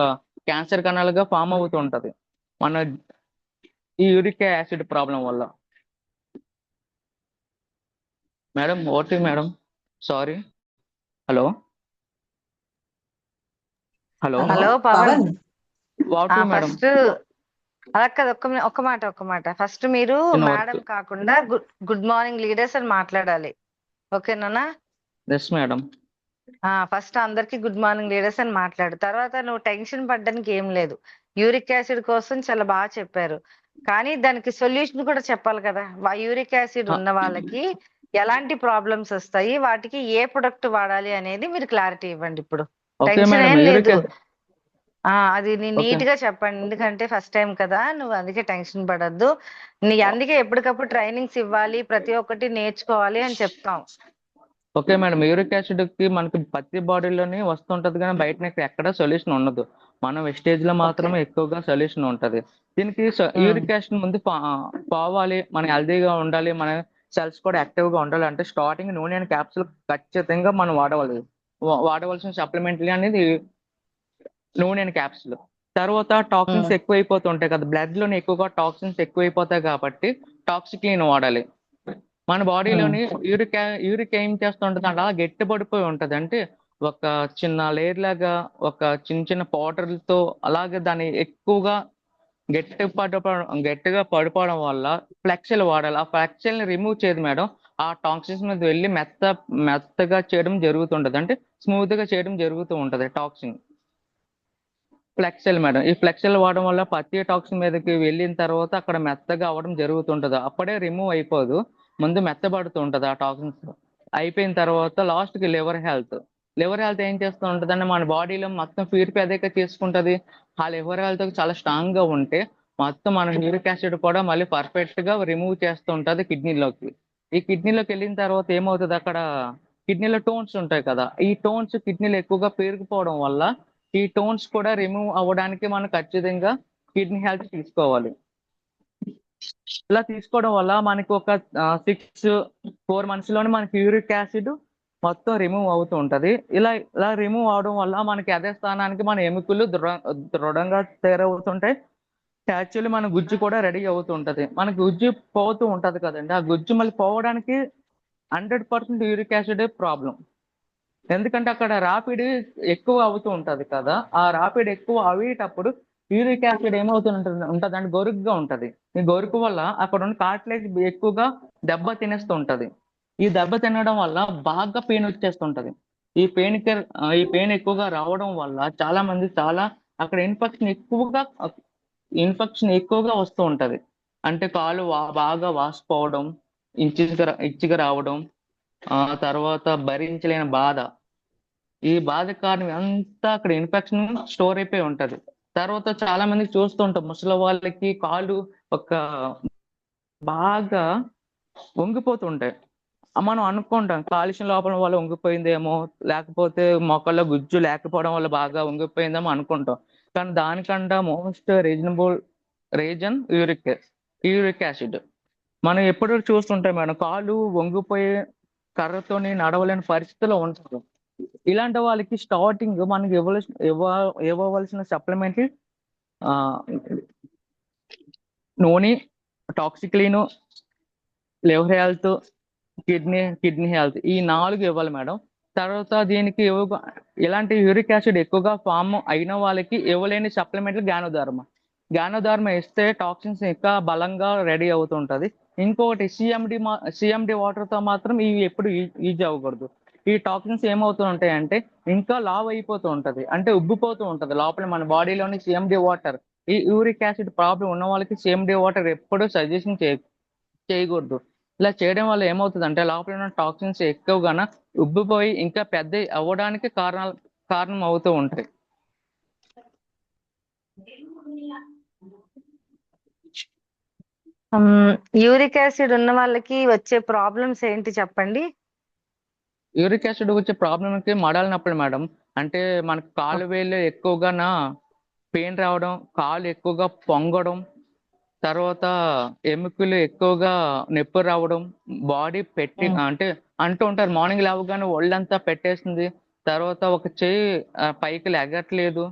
క్యాన్సర్ కణాలుగా ఫామ్ అవుతూ ఉంటది మన ఈ యూరిక్ యాసిడ్ ప్రాబ్లం వల్ల. మేడం ఓటీ madam, sorry. Hello hello. Hello hello Pavan. Pavan. What madam? First అలా కాదు, ఒక్క మాట. ఫస్ట్ మీరు చిన్న వర్క్. మేడం కాకుండా గుడ్ మార్నింగ్ లీడర్స్ అని మాట్లాడాలి. ఓకేనా? Yes madam. ఫస్ట్ అందరికి గుడ్ మార్నింగ్ లీడర్స్ అని మాట్లాడు. తర్వాత నువ్వు టెన్షన్ పడ్డానికి ఏం లేదు. యూరిక్ యాసిడ్ కోసం చాలా బాగా చెప్పారు, కానీ దానికి సొల్యూషన్ కూడా చెప్పాలి కదా. యూరిక్ యాసిడ్ ఉన్న వాళ్ళకి ఎలాంటి ప్రాబ్లమ్స్ వస్తాయి, వాటికి ఏ ప్రొడక్ట్ వాడాలి అనేది మీరు క్లారిటీ ఇవ్వండి ఇప్పుడు. Okay tension madam. ఏం యూరిక్ లేదు. అది నేను ఓకే నీట్ గా చెప్పండి, ఎందుకంటే ఫస్ట్ టైం కదా, నువ్వు అందుకే టెన్షన్ పడద్దు. అందుకే ఎప్పటికప్పుడు ట్రైనింగ్స్ ఇవ్వాలి, ప్రతి ఒక్కటి నేర్చుకోవాలి అని చెప్తాం. Okay madam. యూరిక్ యాసిడ్ కి మనకి ప్రతి బాడీలోనే వస్తుంటది, కానీ బయట ఎక్కడ సొల్యూషన్ ఉండదు. మన వెస్టేజ్ లో ఓకే. మాత్రమే ఎక్కువగా సొల్యూషన్ ఉంటది. దీనికి యూరిక్ యాసిడ్ ముందు పోవాలి, మనం హెల్దీగా ఉండాలి, మన సెల్స్ కూడా యాక్టివ్ గా ఉండాలి అంటే స్టార్టింగ్ నూనె అని క్యాప్సూల్ ఖచ్చితంగా మనం వాడవలసిన సప్లిమెంట్ అనేది నూనె అని క్యాప్సూల్. తర్వాత టాక్సిన్స్ ఎక్కువైపోతుంటాయి కదా, బ్లడ్ లోనే ఎక్కువగా టాక్సిన్స్ ఎక్కువైపోతాయి కాబట్టి టాక్సిక్లీన్ వాడాలి. మన బాడీలోని యూరిక్ ఏం చేస్తుంటది అంటే అలా గట్టి పడిపోయి ఉంటది. అంటే ఒక చిన్న లేయర్ లాగా, ఒక చిన్న చిన్న పౌడర్లతో అలాగే దాన్ని ఎక్కువగా గట్టిగా పడిపోవడం వల్ల ఫ్లెక్సీలు వాడాలి. ఆ ఫ్లెక్సీలని రిమూవ్ చేయదు మేడం. ఆ టాక్సిన్స్ మీద వెళ్ళి మెత్తగా చేయడం జరుగుతుంటది, అంటే స్మూత్ గా చేయడం జరుగుతూ ఉంటది టాక్సిన్. ఫ్లెక్సెల్ మేడం. ఈ ఫ్లెక్సెల్ వాడడం వల్ల పత్తి టాక్సిన్ మీదకి వెళ్ళిన తర్వాత అక్కడ మెత్తగా అవ్వడం జరుగుతుంటది. అప్పుడే రిమూవ్ అయిపోదు, ముందు మెత్తబడుతూ ఉంటది ఆ టాక్సిన్స్. అయిపోయిన తర్వాత లాస్ట్ కి లివర్ హెల్త్ ఏం చేస్తూ ఉంటదంటే మన బాడీలో మొత్తం ప్యూరిఫై చేసుకుంటది. ఆ లివర్ హెల్త్ చాలా స్ట్రాంగ్ గా ఉంటే మొత్తం మన యూరిక్ యాసిడ్ కూడా మళ్ళీ పర్ఫెక్ట్ గా రిమూవ్ చేస్తూ ఉంటది కిడ్నీలోకి. ఈ కిడ్నీలోకి వెళ్ళిన తర్వాత ఏమవుతుంది, అక్కడ కిడ్నీలో టోన్స్ ఉంటాయి కదా, ఈ టోన్స్ కిడ్నీలో ఎక్కువగా పేరుకుపోవడం వల్ల ఈ టోన్స్ కూడా రిమూవ్ అవ్వడానికి మనం ఖచ్చితంగా కిడ్నీ హెల్త్ తీసుకోవాలి. ఇలా తీసుకోవడం వల్ల మనకి ఒక 4 months లోనే మనకి యూరిక్ యాసిడ్ మొత్తం రిమూవ్ అవుతూ ఉంటది. ఇలా రిమూవ్ అవడం వల్ల మనకి అదే స్థానానికి మన ఎముకలు దృఢంగా తయారవుతుంటాయి. యాక్చువల్లీ మన గుజ్జు కూడా రెడీ అవుతూ ఉంటది. మన గుజ్జు పోతూ ఉంటది కదండి, ఆ గుజ్జు మళ్ళీ పోవడానికి 100% యూరిక్ యాసిడ్ ప్రాబ్లం. ఎందుకంటే అక్కడ రాపిడి ఎక్కువ అవుతూ ఉంటది కదా, ఆ రాపిడి ఎక్కువ అయ్యేటప్పుడు యూరిక్ యాసిడ్ ఏమవుతుంటది అంటే గొరుగ్గా ఉంటది. ఈ గొరుకు వల్ల అక్కడ ఉన్న కార్టిలేజ్ ఎక్కువగా దెబ్బ తినేస్తూ ఉంటది. ఈ దెబ్బ తినడం వల్ల బాగా పెయిన్ వచ్చేస్తుంటది. ఈ పెయిన్ ఎక్కువగా రావడం వల్ల చాలా అక్కడ ఇన్ఫెక్షన్ ఎక్కువగా వస్తూ ఉంటది. అంటే కాలు బాగా వాసిపోవడం, ఇచ్చిగా రావడం, ఆ తర్వాత భరించలేని బాధ. ఈ బాధ కారణం అంతా అక్కడ ఇన్ఫెక్షన్ స్టోర్ అయిపోయి ఉంటది. తర్వాత చాలా మంది చూస్తూ ఉంటాం, ముసలి వాళ్ళకి కాళ్ళు ఒక బాగా వంగిపోతుంటాయి. మనం అనుకుంటాం కాలుష్యం లోపల వల్ల వంగిపోయిందేమో, లేకపోతే మొక్కల్లో గుజ్జు లేకపోవడం వల్ల బాగా వంగిపోయిందేమో అనుకుంటాం. కానీ దానికంటే most reasonable reason uric acid. మనం ఎప్పుడు చూస్తుంటాం మేడం, కాళ్ళు వంగిపోయి కర్రతోని నడవలేని పరిస్థితిలో ఉంటారు. ఇలాంటి వాళ్ళకి స్టార్టింగ్ మనకి ఇవ్వవలసిన సప్లిమెంట్ నూనె, టాక్సిక్లీను, లివర్ హెల్త్, కిడ్నీ హెల్త్, ఈ 4 ఇవ్వాలి మేడం. తర్వాత దీనికి ఇలాంటి యూరిక్ యాసిడ్ ఎక్కువగా ఫామ్ అయిన వాళ్ళకి ఇవ్వలేని సప్లిమెంట్లు జ్ఞానోధార్మ ఇస్తే టాక్సిన్స్ ఇంకా బలంగా రెడీ అవుతుంటది. ఇంకొకటి సిఎండి వాటర్ తో మాత్రం ఇవి ఎప్పుడు యూజ్ అవ్వకూడదు. ఈ టాక్సిన్స్ ఏమవుతూ ఉంటాయి అంటే ఇంకా లావ్ అయిపోతూ ఉంటది, అంటే ఉబ్బిపోతూ ఉంటది లోపల మన బాడీలోని సిఎండి వాటర్. ఈ యూరిక్ యాసిడ్ ప్రాబ్లం ఉన్న వాళ్ళకి సిఎండి వాటర్ ఎప్పుడూ సజెషన్ చేయకూడదు. ఇలా చేయడం వల్ల ఏమవుతుంది అంటే లోపల ఉన్న టాక్సిన్స్ ఎక్కువగాన ఉబ్బిపోయి ఇంకా పెద్ద అవ్వడానికి కారణం అవుతూ ఉంటాయి. యూరిక్ యాసిడ్ ఉన్న వాళ్ళకి వచ్చే ప్రాబ్లమ్స్ ఏంటి చెప్పండి? యూరిక్ యాసిడ్ వచ్చే ప్రాబ్లంకి మడాల నొప్పులు మేడం. అంటే మనకి కాలు వేళ్ళు ఎక్కువగా పెయిన్ రావడం, కాలు ఎక్కువగా పొంగడం, తర్వాత ఎముకలు ఎక్కువగా నొప్పి రావడం, బాడీ పెట్టి అంటే అంటూ ఉంటారు మార్నింగ్ లేవగానే ఒళ్ళంతా పెట్టేస్తుంది, తర్వాత ఒక చెయ్యి పైకి లెగట్లేదు.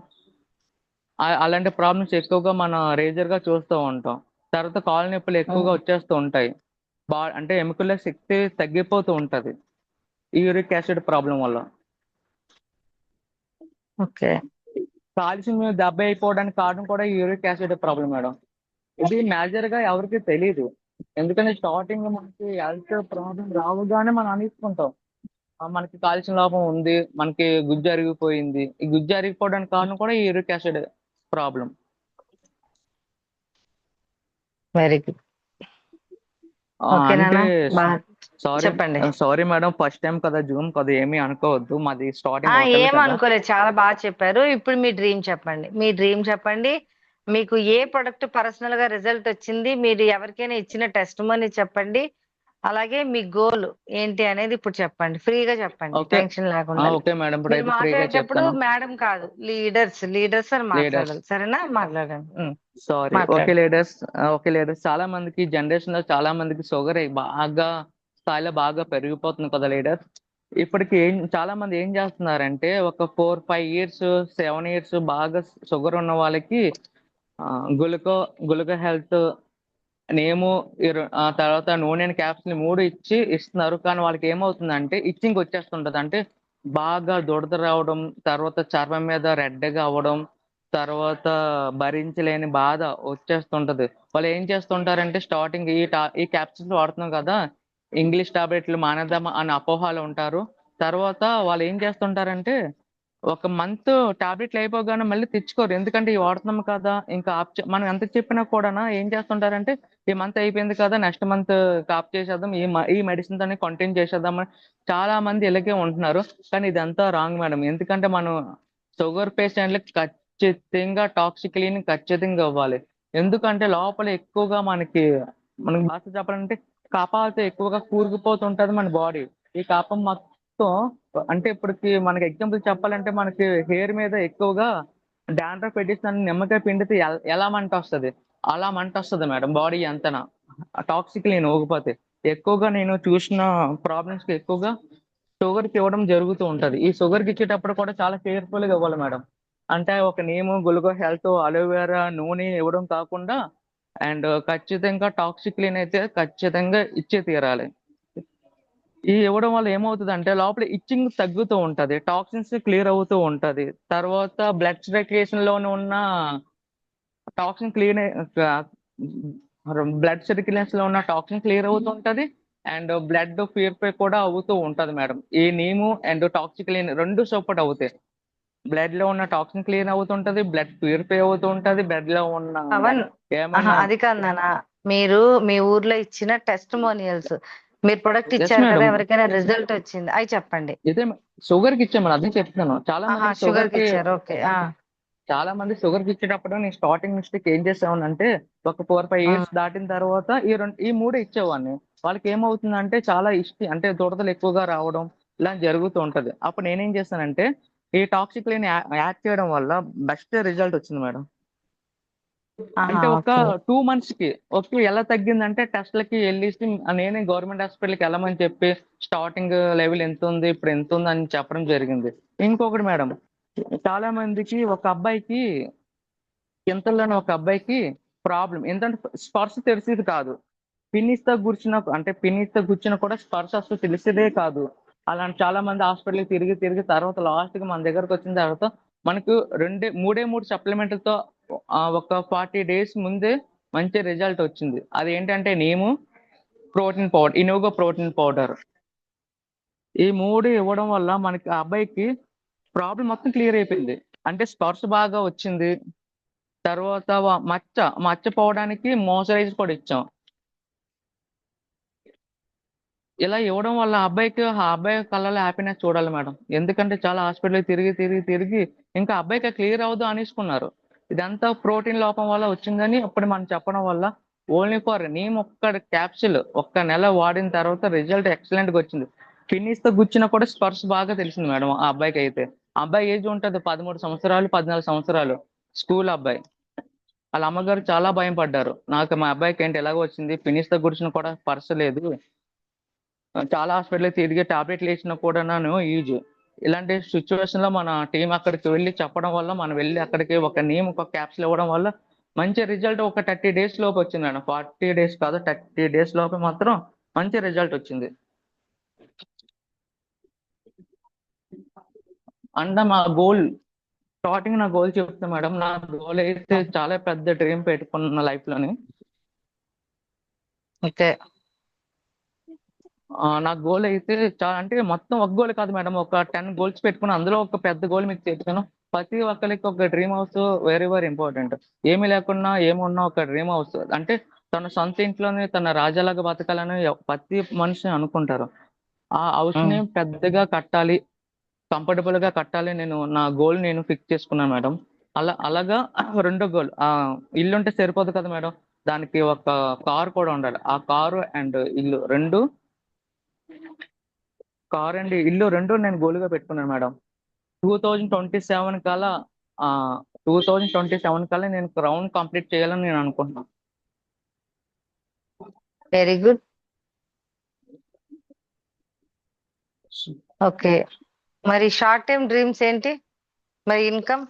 అలాంటి ప్రాబ్లమ్స్ ఎక్కువగా మనం రేజర్ గా చూస్తూ ఉంటాం. తర్వాత కాలు నొప్పులు ఎక్కువగా వచ్చేస్తూ ఉంటాయి. అంటే ఎముకల శక్తి తగ్గిపోతూ ఉంటది ఈ యూరిక్ యాసిడ్ ప్రాబ్లం వల్ల. ఓకే. కాల్షియం దెబ్బ అయిపోవడానికి కారణం కూడా ఈ యూరిక్ యాసిడ్ ప్రాబ్లం మేడం. ఇది మేజర్ గా ఎవరికి తెలియదు, ఎందుకంటే స్టార్టింగ్ మనకి హెల్త్ ప్రాబ్లం రావగానే మనం అనేసుకుంటాం మనకి కాల్షియం లోపం ఉంది, మనకి గుజ్జు అరిగిపోయింది. ఈ గుజ్జు అరిగిపోవడానికి కారణం కూడా ఈ uric acid problem. Very good. Okay అంటే నాన్న, సారీ చెప్పండి. సారీ మేడం, ఫస్ట్ టైం కదా జూమ్ కదా, ఏమీ అనుకోవద్దు, మాది స్టార్టింగ్ హోటల్ ఏం కదా. అనుకోలేదు, చాలా బాగా చెప్పారు. ఇప్పుడు మీ డ్రీమ్ చెప్పండి, మీ డ్రీమ్ చెప్పండి. మీకు ఏ ప్రొడక్ట్ పర్సనల్ గా రిజల్ట్ వచ్చింది, మీరు ఎవరికైనా ఇచ్చిన టెస్ట్ మనీ చెప్పండి, అలాగే మీ గోల్ ఏంటి అనేది ఇప్పుడు చెప్పండి, ఫ్రీగా చెప్పండి, ఓకే టెన్షన్ లేకుండా. ఓకే మేడం, ఇప్పుడు మీరు అయితే ఫ్రీగా మాట్లాడేటప్పుడు చెప్తాను. మేడం కాదు, లీడర్స్ అని లీడర్స్, మాట్లాడాలి, సరేనా? మాట్లాడండి. సారీ. ఓకే మాట్లాడు. లీడర్స్, ఓకే లీడర్స్, చాలా మందికి జనరేషన్ లో చాలా మందికి షుగర్ బాగా స్థాయిలో బాగా పెరిగిపోతుంది కదా లీడర్స్. ఇప్పటికి చాలా మంది ఏం చేస్తున్నారంటే ఒక 4-5 years 7 years బాగా షుగర్ ఉన్న వాళ్ళకి గులుకో గులుకో హెల్త్ నేము తర్వాత నూనె క్యాప్స్ 3 ఇస్తున్నారు. కానీ వాళ్ళకి ఏమవుతుందంటే ఇచ్చింగ్ వచ్చేస్తుంటది, అంటే బాగా దురద రావడం, తర్వాత చర్మం మీద రెడ్గా అవ్వడం, తర్వాత భరించలేని బాధ వచ్చేస్తుంటది. వాళ్ళు ఏం చేస్తుంటారంటే స్టార్టింగ్ ఈ క్యాప్సూల్స్ వాడుతున్నాం కదా, ఇంగ్లీష్ టాబ్లెట్లు మానేద్దామా అని అపోహలు ఉంటారు. తర్వాత వాళ్ళు ఏం చేస్తుంటారంటే ఒక మంత్ టాబ్లెట్లు అయిపోగానే మళ్ళీ తెచ్చుకోరు, ఎందుకంటే ఇవి వాడుతున్నాం కదా, ఇంకా మనం ఎంత చెప్పినా కూడా ఏం చేస్తుంటారంటే ఈ మంత్ అయిపోయింది కదా, నెక్స్ట్ మంత్ ఆప్ చేసేద్దాం, ఈ మెడిసిన్ తోనే కంటిన్యూ చేసేద్దాం అని చాలా మంది ఇలాగే ఉంటున్నారు. కానీ ఇదంతా రాంగ్ మేడం, ఎందుకంటే మనం షుగర్ పేషెంట్లకు ఖచ్చితంగా టాక్సిక్ క్లీనింగ్ ఖచ్చితంగా ఇవ్వాలి. ఎందుకంటే లోపల ఎక్కువగా మనకి భాష చెప్పాలంటే కపాలతో ఎక్కువగా కూరుకుపోతుంటది మన బాడీ. ఈ కపం మొత్తం అంటే ఇప్పటికి మనకి ఎగ్జాంపుల్ చెప్పాలంటే మనకి హెయిర్ మీద ఎక్కువగా డాండ్రఫ్ పెట్టేసిన నిమ్మకాయ పిండితే ఎలా మంట వస్తుంది, అలా మంట వస్తుంది మేడం బాడీ అంతనా టాక్సిక్ నేను ఊగిపోతే. ఎక్కువగా నేను చూసిన ప్రాబ్లమ్స్ కి ఎక్కువగా షుగర్ కి ఇవ్వడం జరుగుతూ ఉంటది. ఈ షుగర్ కి ఇచ్చేటప్పుడు కూడా చాలా కేర్ఫుల్ గా ఇవ్వాలి మేడం. అంటే ఒక నేము గులుకో హెల్త్ అలోవెరా నూనె ఇవ్వడం కాకుండా అండ్ ఖచ్చితంగా టాక్సిక్ క్లీన్ అయితే ఖచ్చితంగా ఇచ్చే తీరాలి. ఈ ఇవ్వడం వల్ల ఏమవుతుంది అంటే లోపల ఇచ్చింగ్ తగ్గుతూ ఉంటది, టాక్సిన్స్ క్లియర్ అవుతూ ఉంటది, తర్వాత బ్లడ్ సర్క్యులేషన్ లోనే ఉన్న టాక్సిన్ క్లీన్ బ్లడ్ సర్క్యులేషన్ లో ఉన్న టాక్సిన్ క్లియర్ అవుతూ ఉంటది, అండ్ బ్లడ్ ప్యూరిఫై కూడా అవుతూ ఉంటది మేడం. ఈ నీము అండ్ టాక్సిక్ క్లీన్ రెండు సపోర్ట్ అవుతాయి. బ్లడ్ లో ఉన్న టాక్సిన్ క్లీన్ అవుతుంటది, బ్లడ్ ప్యూరిఫై అవుతూ ఉంటది, బ్లడ్ లో ఉన్న పవన్, ఏమైనా. అది కాదు నాన్న, మీరు మీ ఊర్లో ఇచ్చిన టెస్టిమోనియల్స్, మీరు ప్రొడక్ట్ ఎస్ ఇచ్చారు కదా, మేడం, ఎవరికైనా రిజల్ట్ వచ్చింది అవి చెప్పండి. ఇదే షుగర్ కి ఇచ్చాం మేడం, అదే చెప్తున్నాను. చాలా మందికి షుగర్ షుగర్ కి కి ఇచ్చారు, ఓకే. చాలా మంది షుగర్ కి ఇచ్చేటప్పుడు నేను స్టార్టింగ్ మిస్టేక్ ఏం చేసామనంటే ఒక 4-5 years దాటిన తర్వాత ఈ మూడు ఇచ్చేవాడిని. వాళ్ళకి ఏమవుతుందంటే చాలా అంటే దురదలు ఎక్కువగా రావడం ఇలా జరుగుతూ ఉంటది. అప్పుడు నేనేం చేస్తానంటే ఈ టాక్సిక్ లేని యాడ్ చేయడం వల్ల బెస్ట్ రిజల్ట్ వచ్చింది మేడం. అంటే ఒక ఓకే. 2 months కి ఎలా తగ్గిందంటే టెస్ట్లకి వెళ్ళేసి నేనే గవర్నమెంట్ హాస్పిటల్కి వెళ్ళమని చెప్పి స్టార్టింగ్ లెవెల్ ఎంత ఉంది ఇప్పుడు ఎంత ఉంది అని చెప్పడం జరిగింది. ఇంకొకటి మేడం, చాలా మందికి ఒక అబ్బాయికి కింతల్లోని ఒక అబ్బాయికి ప్రాబ్లం ఏంటంటే స్పర్శ తెలిసేది కాదు. పిన్నిస్తో కూర్చున్న కూడా స్పర్శ అసలు తెలిసేదే కాదు. అలాంటి చాలా మంది హాస్పిటల్కి తిరిగి తిరిగి తర్వాత లాస్ట్ కి మన దగ్గరకు వచ్చిన తర్వాత మనకు మూడే 3 సప్లిమెంట్లతో ఒక 40 days ముందే మంచి రిజల్ట్ వచ్చింది. అది ఏంటంటే నేము ప్రోటీన్ పౌడర్, ఇనోగో ప్రోటీన్ పౌడర్. ఈ 3 ఇవ్వడం వల్ల మనకి ఆ అబ్బాయికి ప్రాబ్లం మొత్తం క్లియర్ అయిపోయింది. అంటే స్పర్శ బాగా వచ్చింది. తర్వాత మచ్చ పోవడానికి మాయిశ్చరైజర్ కూడా ఇచ్చాం. ఇలా ఇవ్వడం వల్ల ఆ అబ్బాయి కళ్ళలో హ్యాపీనెస్ చూడాలి మేడం. ఎందుకంటే చాలా హాస్పిటల్‌కి తిరిగి ఇంకా అబ్బాయికి క్లియర్ అవ్వదు అనేసుకున్నారు. ఇదంతా ప్రోటీన్ లోపం వల్ల వచ్చిందని అప్పుడు మనం చెప్పడం వల్ల ఓన్లీ ఫర్ నీమ్ ఒక్క క్యాప్సూల్ ఒక్క నెల వాడిన తర్వాత రిజల్ట్ ఎక్సలెంట్‌గా వచ్చింది. ఫినిష్‌తో గుచ్చినా కూడా స్పర్శ బాగా తెలిసింది మేడం ఆ అబ్బాయికైతే. ఆ అబ్బాయి ఏజ్ ఉంటది 13 సంవత్సరాలు, 14 సంవత్సరాలు. స్కూల్ అబ్బాయి. ఆళ్ళ అమ్మగారు చాలా భయం పడ్డారు. మా అబ్బాయికి ఏంటి ఇలాగ వచ్చింది. ఫినిష్‌తో గుడిచినా కూడా స్పర్శ లేదు. చాలా హాస్పిటల్‌కి తిరిగి టాబ్లెట్లు ఏసినా కూడాను యూజ్. ఇలాంటి సిట్యుయేషన్‌లో మన టీమ్ అక్కడికి వెళ్లి చెప్పడం వల్ల, మనం వెళ్లి అక్కడికి ఒక క్యాప్సూల్ ఇవ్వడం వల్ల మంచి రిజల్ట్ ఒక 30 డేస్ లోపు వచ్చింది మేడం. 40 డేస్ కాదు 30 డేస్ లోపు మాత్రం మంచి రిజల్ట్ వచ్చింది. అండ్ నా గోల్ చెప్తా మేడం. నా గోల్ అయితే చాలా పెద్ద డ్రీమ్ పెట్టుకున్న లైఫ్‌లోని. ఓకే. నా గోల్ అయితే అంటే మొత్తం ఒక గోల్ కాదు మేడం. ఒక 10 గోల్స్ పెట్టుకుని అందులో ఒక పెద్ద గోల్ మీకు చెప్తాను. ప్రతి ఒక్కరికి ఒక డ్రీమ్ హౌస్ వెరీ ఇంపార్టెంట్. ఏమీ లేకున్నా ఏమున్నా ఒక డ్రీమ్ హౌస్ అంటే తన సొంత ఇంట్లోనే తన రాజాలాగా బతకాలని ప్రతి మనిషి అనుకుంటారు. ఆ హౌస్ ని పెద్దగా కట్టాలి, కంఫర్టబుల్ గా కట్టాలి. నా గోల్ నేను ఫిక్స్ చేసుకున్నాను మేడం. అలాగా రెండో గోల్ ఇల్లు ఉంటే సరిపోదు కదా మేడం. దానికి ఒక కార్ కూడా ఉండాలి. ఆ కారు అండ్ ఇల్లు రెండు కార్ అండ్ ఇల్లు 2 నేను గోల్‌గా పెట్టుకున్నాను మేడం. 2027 కల్లా 2027 కల్లా నేను గ్రౌండ్ కంప్లీట్ చేయాలని నేను అనుకుంటున్నాను. Very good. ఓకే. మరి షార్ట్ టర్మ్ డ్రీమ్స్ ఏంటి? మరి income?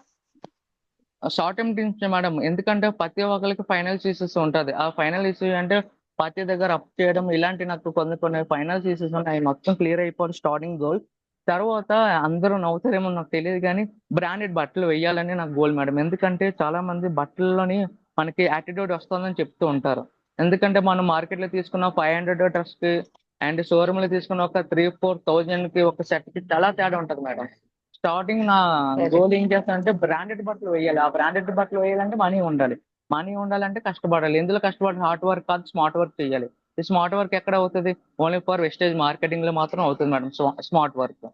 Short term dreams madam. ఎందుకంటే ప్రతి ఒక్కరికి ఫైనాన్షియల్ ఇష్యూస్ ఉంటది. ఆ ఫైనాన్షియల్ ఇష్యూ అంటే ప్రతి దగ్గర అప్పు చేయడం ఇలాంటి నాకు కొన్ని ఫైనాన్షియల్ ఇష్యూస్ ఉన్నాయి. అవి మొత్తం క్లియర్ అయిపోవాలి స్టార్టింగ్ గోల్. తర్వాత అందరూ నవ్వుతారేమో నాకు తెలియదు కానీ బ్రాండెడ్ బట్టలు వేయాలని నాకు గోల్ మేడం. ఎందుకంటే చాలా మంది బట్టల్లోని మనకి యాటిట్యూడ్ వస్తుందని చెప్తూ ఉంటారు. ఎందుకంటే మనం మార్కెట్ లో తీసుకున్న 500 డ్రెస్ కి అండ్ షోరూమ్ లో తీసుకున్న ఒక 3-4 thousand కి ఒక సెట్ కి చాలా తేడా ఉంటది మేడం. స్టార్టింగ్ నా వెరీ గోల్ ఏం చేస్తానంటే బ్రాండెడ్ బట్టలు వేయాలి. ఆ బ్రాండెడ్ బట్టలు వేయాలంటే మనీ ఉండాలి. మనీ ఉండాలంటే కష్టపడాలి. ఎందులో కష్టపడాలి? హార్డ్ వర్క్ కాదు, స్మార్ట్ వర్క్ చేయాలి. ఈ స్మార్ట్ వర్క్ ఎక్కడ అవుతుంది? ఓన్లీ ఫర్ వెస్టేజ్ మార్కెటింగ్ లో మాత్రం అవుతుంది మేడం స్మార్ట్ వర్క్.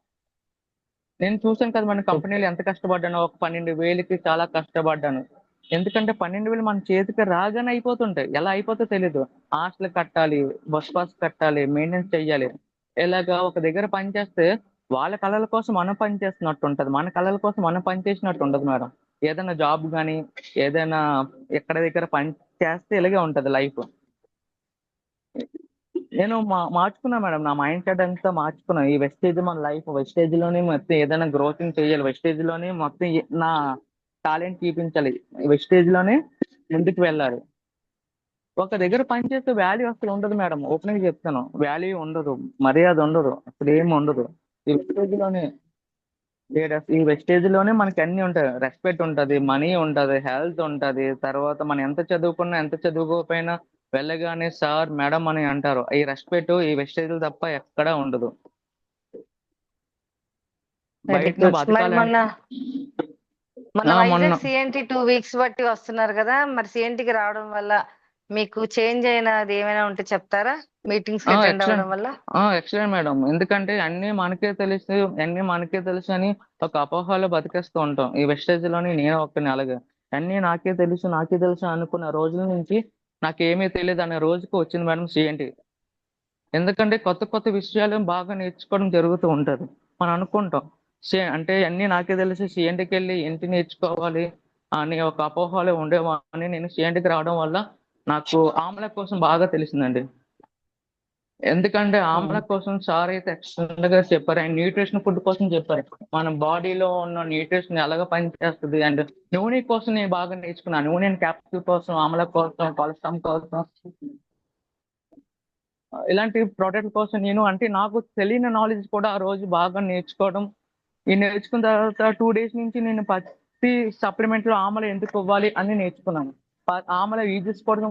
నేను చూసాను కదా మన కంపెనీలో ఎంత కష్టపడ్డానో. ఒక 12,000కి చాలా కష్టపడ్డాను. ఎందుకంటే 12,000 మన చేతికి రాగానే అయిపోతుంటాయి. ఎలా అయిపోతుందో తెలీదు. హాస్టల్ కట్టాలి, బస్ పాస్ కట్టాలి, మెయింటెనెన్స్ చెయ్యాలి. ఇలాగా ఒక దగ్గర పని చేస్తే వాళ్ళ కళల కోసం మనం పని చేస్తున్నట్టు ఉంటది. మన కళల కోసం మనం పని చేసినట్టు ఉండదు మేడం. ఏదైనా జాబ్ గానీ ఏదైనా ఎక్కడ దగ్గర పని చేస్తే ఇలాగే ఉంటది లైఫ్. నేను మార్చుకున్నా మేడం. నా మైండ్ సెట్ అంతా మార్చుకున్నా. ఈ వెస్టేజ్ మన లైఫ్ వెస్టేజ్ లోనే మొత్తం ఏదైనా గ్రోతింగ్ చేయాలి. వెస్టేజ్ లోనే మొత్తం నా టాలెంట్ చూపించాలి. వెస్టేజ్ లోనే ముందుకు వెళ్ళాలి. ఒక దగ్గర పని చేస్తే వాల్యూ అసలు ఉండదు మేడం. ఓపెన్ గా చెప్తాను. వాల్యూ ఉండదు, మర్యాద ఉండదు, అసలు ఏమి ఉండదు. ఈ వెస్టేజ్ లోనే ఈ వెస్టేజ్ లోనే మనకి అన్ని ఉంటాయి. రెస్పెక్ట్ ఉంటది, మనీ ఉంటది, హెల్త్ ఉంటది. తర్వాత మనం ఎంత చదువుకున్నా ఎంత చదువుకోకపోయినా వెళ్ళగానే సార్ మేడం అని అంటారు. ఈ రెస్పెక్ట్ ఈ వెస్టేజ్ తప్ప ఎక్కడా ఉండదు. వెరీ బయటన గుడ్. మరి బతకాలంటే మొన్న మొన్న వైజాగ్ సిఎన్టీ 2 వీక్స్ బట్టి వస్తున్నారు కదా! మరి సిఎన్టీకి రావడం వల్ల మీకు చేంజ్ అయినది ఏమైనా ఉంటే చెప్తారా? మీటింగ్స్ కి అటెండ్ ఎక్సలెంట్. అవ్వడం వల్ల? Excellent madam. ఎందుకంటే అన్ని మనకే తెలుసు అని ఒక అపోహలో బతికేస్తూ ఉంటాం. ఈ వెస్టేజ్ లోని నేను ఒక్కని అలాగే అన్ని నాకే తెలుసు అనుకున్న రోజుల నుంచి నాకేమీ తెలియదు అనే రోజుకి వచ్చింది మేడం సిఎన్టీ. ఎందుకంటే కొత్త కొత్త విషయాలు బాగా నేర్చుకోవడం జరుగుతూ ఉంటది. మనం అనుకుంటాం అంటే అన్ని నాకే తెలిసి సిఎన్టీకి వెళ్ళి ఏంటి నేర్చుకోవాలి అని ఒక అపోహలో ఉండేవాడిని. నేను సిఎన్టీకి రావడం వల్ల నాకు ఆమ్ల కోసం బాగా తెలిసిందండి. ఎందుకంటే ఆమ్ల కోసం సార్ అయితే ఎక్స్టెండ్ గా చెప్పారు. అండ్ న్యూట్రిషన్ ఫుడ్ కోసం చెప్పారు. మన బాడీలో ఉన్న న్యూట్రిషన్ ఎలాగ పనిచేస్తుంది అండ్ నూనె కోసం నేను బాగా నేర్చుకున్నాను. నూనె క్యాప్సూల్ కోసం, ఆమ్ల కోసం, కొలెస్ట్రాల్ కోసం, ఇలాంటి ప్రోడక్ట్ కోసం నేను అంటే నాకు తెలియని నాలెడ్జ్ కూడా ఆ రోజు బాగా నేర్చుకోవడం. ఈ నేర్చుకున్న తర్వాత 2 days నుంచి నేను ప్రతి సప్లిమెంట్ లో ఆమ్ల ఎందుకు ఇవ్వాలి అని నేర్చుకున్నాను. ఆమ్ల యూజెస్ కోసం,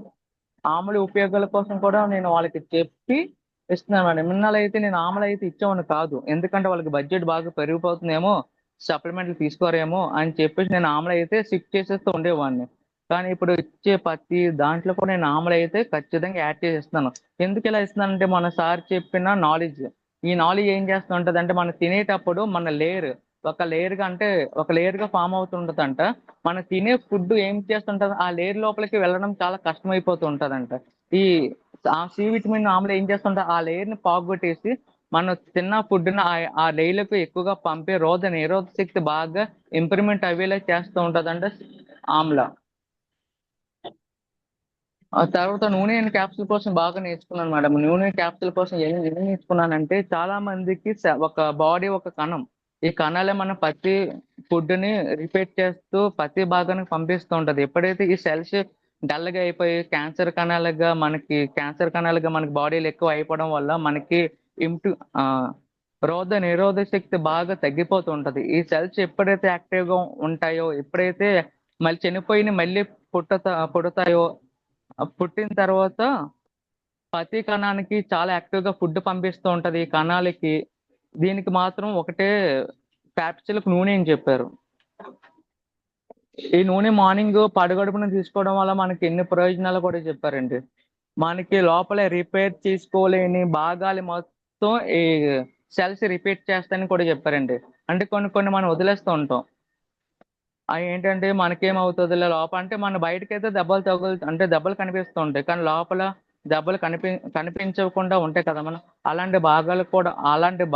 ఆమ్ల ఉపయోగాల కోసం కూడా నేను వాళ్ళకి చెప్పి ఇస్తున్నారు మేడం. ఇన్నాళ్ళు అయితే నేను ఆమ్ల అయితే ఇచ్చేవాడిని కాదు, ఎందుకంటే వాళ్ళకి బడ్జెట్ బాగా పెరిగిపోతుందేమో, సప్లిమెంట్లు తీసుకోరేమో అని చెప్పేసి నేను ఆమ్ల అయితే షిఫ్ట్ చేసేస్తూ ఉండేవాడిని. కానీ ఇప్పుడు ఇచ్చే ప్రతి దాంట్లో కూడా నేను ఆమ్ల అయితే ఖచ్చితంగా యాడ్ చేసేస్తున్నాను. ఎందుకు ఇలా ఇస్తున్నానంటే మన సార్ చెప్పిన నాలెడ్జ్, ఈ నాలెడ్జ్ ఏం చేస్తూ ఉంటది అంటే మనం తినేటప్పుడు మన లేయర్ ఒక లేయర్ గా అంటే ఒక లేయర్ గా ఫామ్ అవుతుంటదంట. మనం తినే ఫుడ్ ఏం చేస్తుంటది ఆ లేయర్ లోపలికి వెళ్ళడం చాలా కష్టమైపోతూ ఉంటదంట. ఈ ఆ సి విటమిన్ ఆమ్ల ఏం చేస్తుంటే ఆ లేయర్ ని పోగొట్టేసి మనం తిన్న ఫుడ్ ని ఆ లేయర్లకు ఎక్కువగా పంపే నిరోధక శక్తి బాగా ఇంప్రూవ్మెంట్ అయ్యేలా చేస్తూ ఉంటదంట ఆమ్ల. ఆ తర్వాత నూనె క్యాప్సూల్ కోసం బాగా నేర్చుకున్నాను మేడం. నూనె క్యాప్సూల్ కోసం ఏం నేర్చుకున్నానంటే చాలా మందికి ఒక బాడీ ఒక కణం. ఈ కణాలే మన ప్రతి ఫుడ్ ని రిపీట్ చేస్తూ ప్రతి భాగానికి పంపిస్తూ ఉంటది. ఎప్పుడైతే ఈ సెల్స్ డల్ గా అయిపోయి క్యాన్సర్ కణాలుగా మనకి బాడీలో ఎక్కువ అయిపోవడం వల్ల మనకి ఇంటు ఆ నిరోధక శక్తి బాగా తగ్గిపోతూ ఉంటది. ఈ సెల్స్ ఎప్పుడైతే యాక్టివ్ గా ఉంటాయో, ఎప్పుడైతే మళ్ళీ చనిపోయి మళ్ళీ పుడతాయో, పుట్టిన తర్వాత ప్రతి కణానికి చాలా యాక్టివ్ గా ఫుడ్ పంపిస్తూ ఉంటది ఈ కణాలకి. దీనికి మాత్రం ఒకటే క్యాప్సూల్ నూనె అని చెప్పారు. ఈ నూనె మార్నింగ్ పడగడుపున తీసుకోవడం వల్ల మనకి ఎన్ని ప్రయోజనాలు కూడా చెప్పారండి. మనకి లోపల రిపేర్ చేసుకోలేని భాగాలు మొత్తం ఈ సెల్స్ రిపీట్ చేస్తాయని కూడా చెప్పారండి. అంటే కొన్ని కొన్ని మనం వదిలేస్తూ ఉంటాం. అవి ఏంటంటే మనకేమవుతుందిలే లోపల అంటే మన బయటకైతే దెబ్బలు కనిపిస్తూ ఉంటాయి, కానీ లోపల దెబ్బలు కనిపించకుండా ఉంటాయి కదా మనం. అలాంటి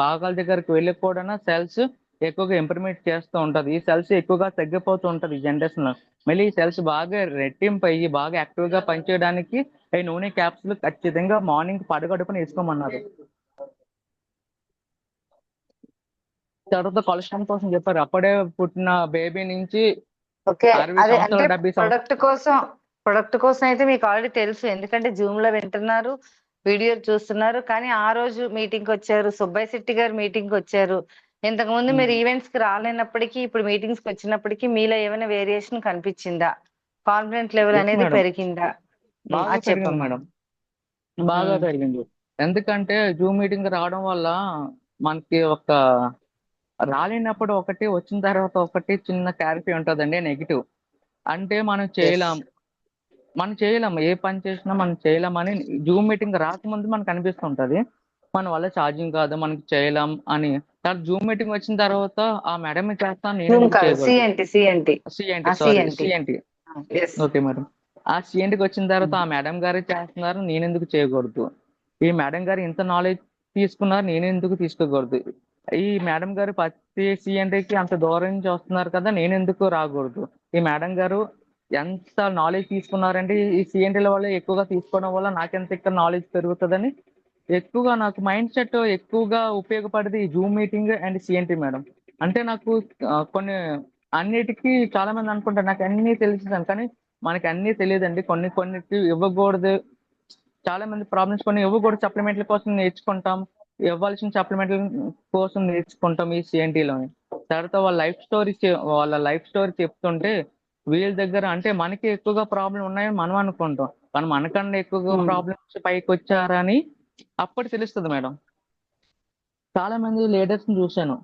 భాగాల దగ్గరికి వెళ్ళి కూడా సెల్స్ ఎక్కువగా ఇంప్రూవ్మెంట్ చేస్తూ ఉంటది. ఈ సెల్స్ ఎక్కువగా తగ్గిపోతూ ఉంటది ఈ జనరేషన్ లో. మళ్ళీ ఈ సెల్స్ బాగా రెట్టింపు అయ్యి బాగా యాక్టివ్ గా పనిచేయడానికి ఈ నూనె క్యాప్సూల్ ఖచ్చితంగా మార్నింగ్ పడగడుపున వేసుకోమన్నారు. తర్వాత కొలెస్ట్రాల్ కోసం చెప్పారు. అప్పుడే పుట్టిన బేబీ నుంచి ఓకే. 60 అదే అంటే సంవత్సరాలు 70 సంవత్సరాలు. ప్రొడక్ట్ కోసం అయితే మీకు ఆల్రెడీ తెలుసు, ఎందుకంటే జూమ్ లో వింటున్నారు, వీడియోలు చూస్తున్నారు. కానీ ఆ రోజు మీటింగ్ కి వచ్చారు, సుబ్బయ్య శెట్టి గారు మీటింగ్ కి వచ్చారు. ఇంతకు ముందు మీరు ఈవెంట్స్ కి రాలేనప్పటికీ ఇప్పుడు మీటింగ్స్ కి వచ్చినప్పటికీ మీలో ఏమైనా వేరియేషన్ కనిపించిందా? కాన్ఫిడెంట్ లెవెల్ ఎస్ అనేది మేడం, పెరిగిందా? బాగా అది పెరిగింది చెప్పమ్మా. మేడం, బాగా పెరిగింది. ఎందుకంటే జూమ్ మీటింగ్ రావడం వల్ల మనకి రాలేనప్పుడు ఒకటి, వచ్చిన తర్వాత ఒకటి చిన్న క్లారిటీ ఉంటుందండి నెగిటివ్. అంటే ఎస్. మనం చేయలేం, ఏ పని చేసినా మనం చేయలేమని జూమ్ మీటింగ్ రాకముందు మనకు అనిపిస్తుంటది. మన వల్ల ఛార్జింగ్ కాదు, మనకి చేయలేం అని. తర్వాత జూమ్ మీటింగ్ వచ్చిన తర్వాత ఆ మేడం చేస్తాను నేను జూమ్ ఎందుకు కాదు, చేయకూడదు. CNT CNT. సిఎన్టీ, ఆ sorry CNT. CNT. Yes. Okay madam. ఆ సిఎన్టీకి వచ్చిన తర్వాత ఆ మేడం గారు చేస్తున్నారు, నేను ఎందుకు చేయకూడదు. ఈ మేడం గారు ఇంత నాలెడ్జ్ తీసుకున్నారు, నేను ఎందుకు తీసుకోకూడదు. ఈ మేడం గారు ప్రతి సిఎన్టీకి అంత దూరం నుంచి వస్తున్నారు కదా, నేను ఎందుకు రాకూడదు. ఈ మేడం గారు ఎంత నాలెడ్జ్ తీసుకున్నారంటే ఈ సిఎన్టీల వల్ల ఎక్కువగా తీసుకోవడం వల్ల నాకెంత ఇక్కడ నాలెడ్జ్ పెరుగుతుందని ఎక్కువగా నాకు మైండ్ సెట్ ఎక్కువగా ఉపయోగపడేది ఈ Zoom meeting and CNT madam. అంటే నాకు కొన్ని అన్నిటికీ చాలా మంది అనుకుంటారు నాకు అన్ని తెలిసిందని, కానీ మనకి అన్ని తెలియదండి. కొన్నిటికి ఇవ్వకూడదు. చాలా మంది ప్రాబ్లమ్స్ కొన్ని ఇవ్వకూడదు సప్లిమెంట్ల కోసం నేర్చుకుంటాం, ఇవ్వాల్సిన సప్లిమెంట్ల కోసం నేర్చుకుంటాం ఈ సిఎన్టీలోని. తర్వాత వాళ్ళ లైఫ్ స్టోరీ చెప్తుంటే వీళ్ళ దగ్గర అంటే మనకి ఎక్కువగా ప్రాబ్లం ఉన్నాయని మనం అనుకుంటాం, కానీ మనకన్నా ఎక్కువగా ప్రాబ్లమ్స్ పైకి వచ్చారని అప్పుడు తెలుస్తుంది మేడం. చాలా మంది లీడర్స్ ని చూశాను,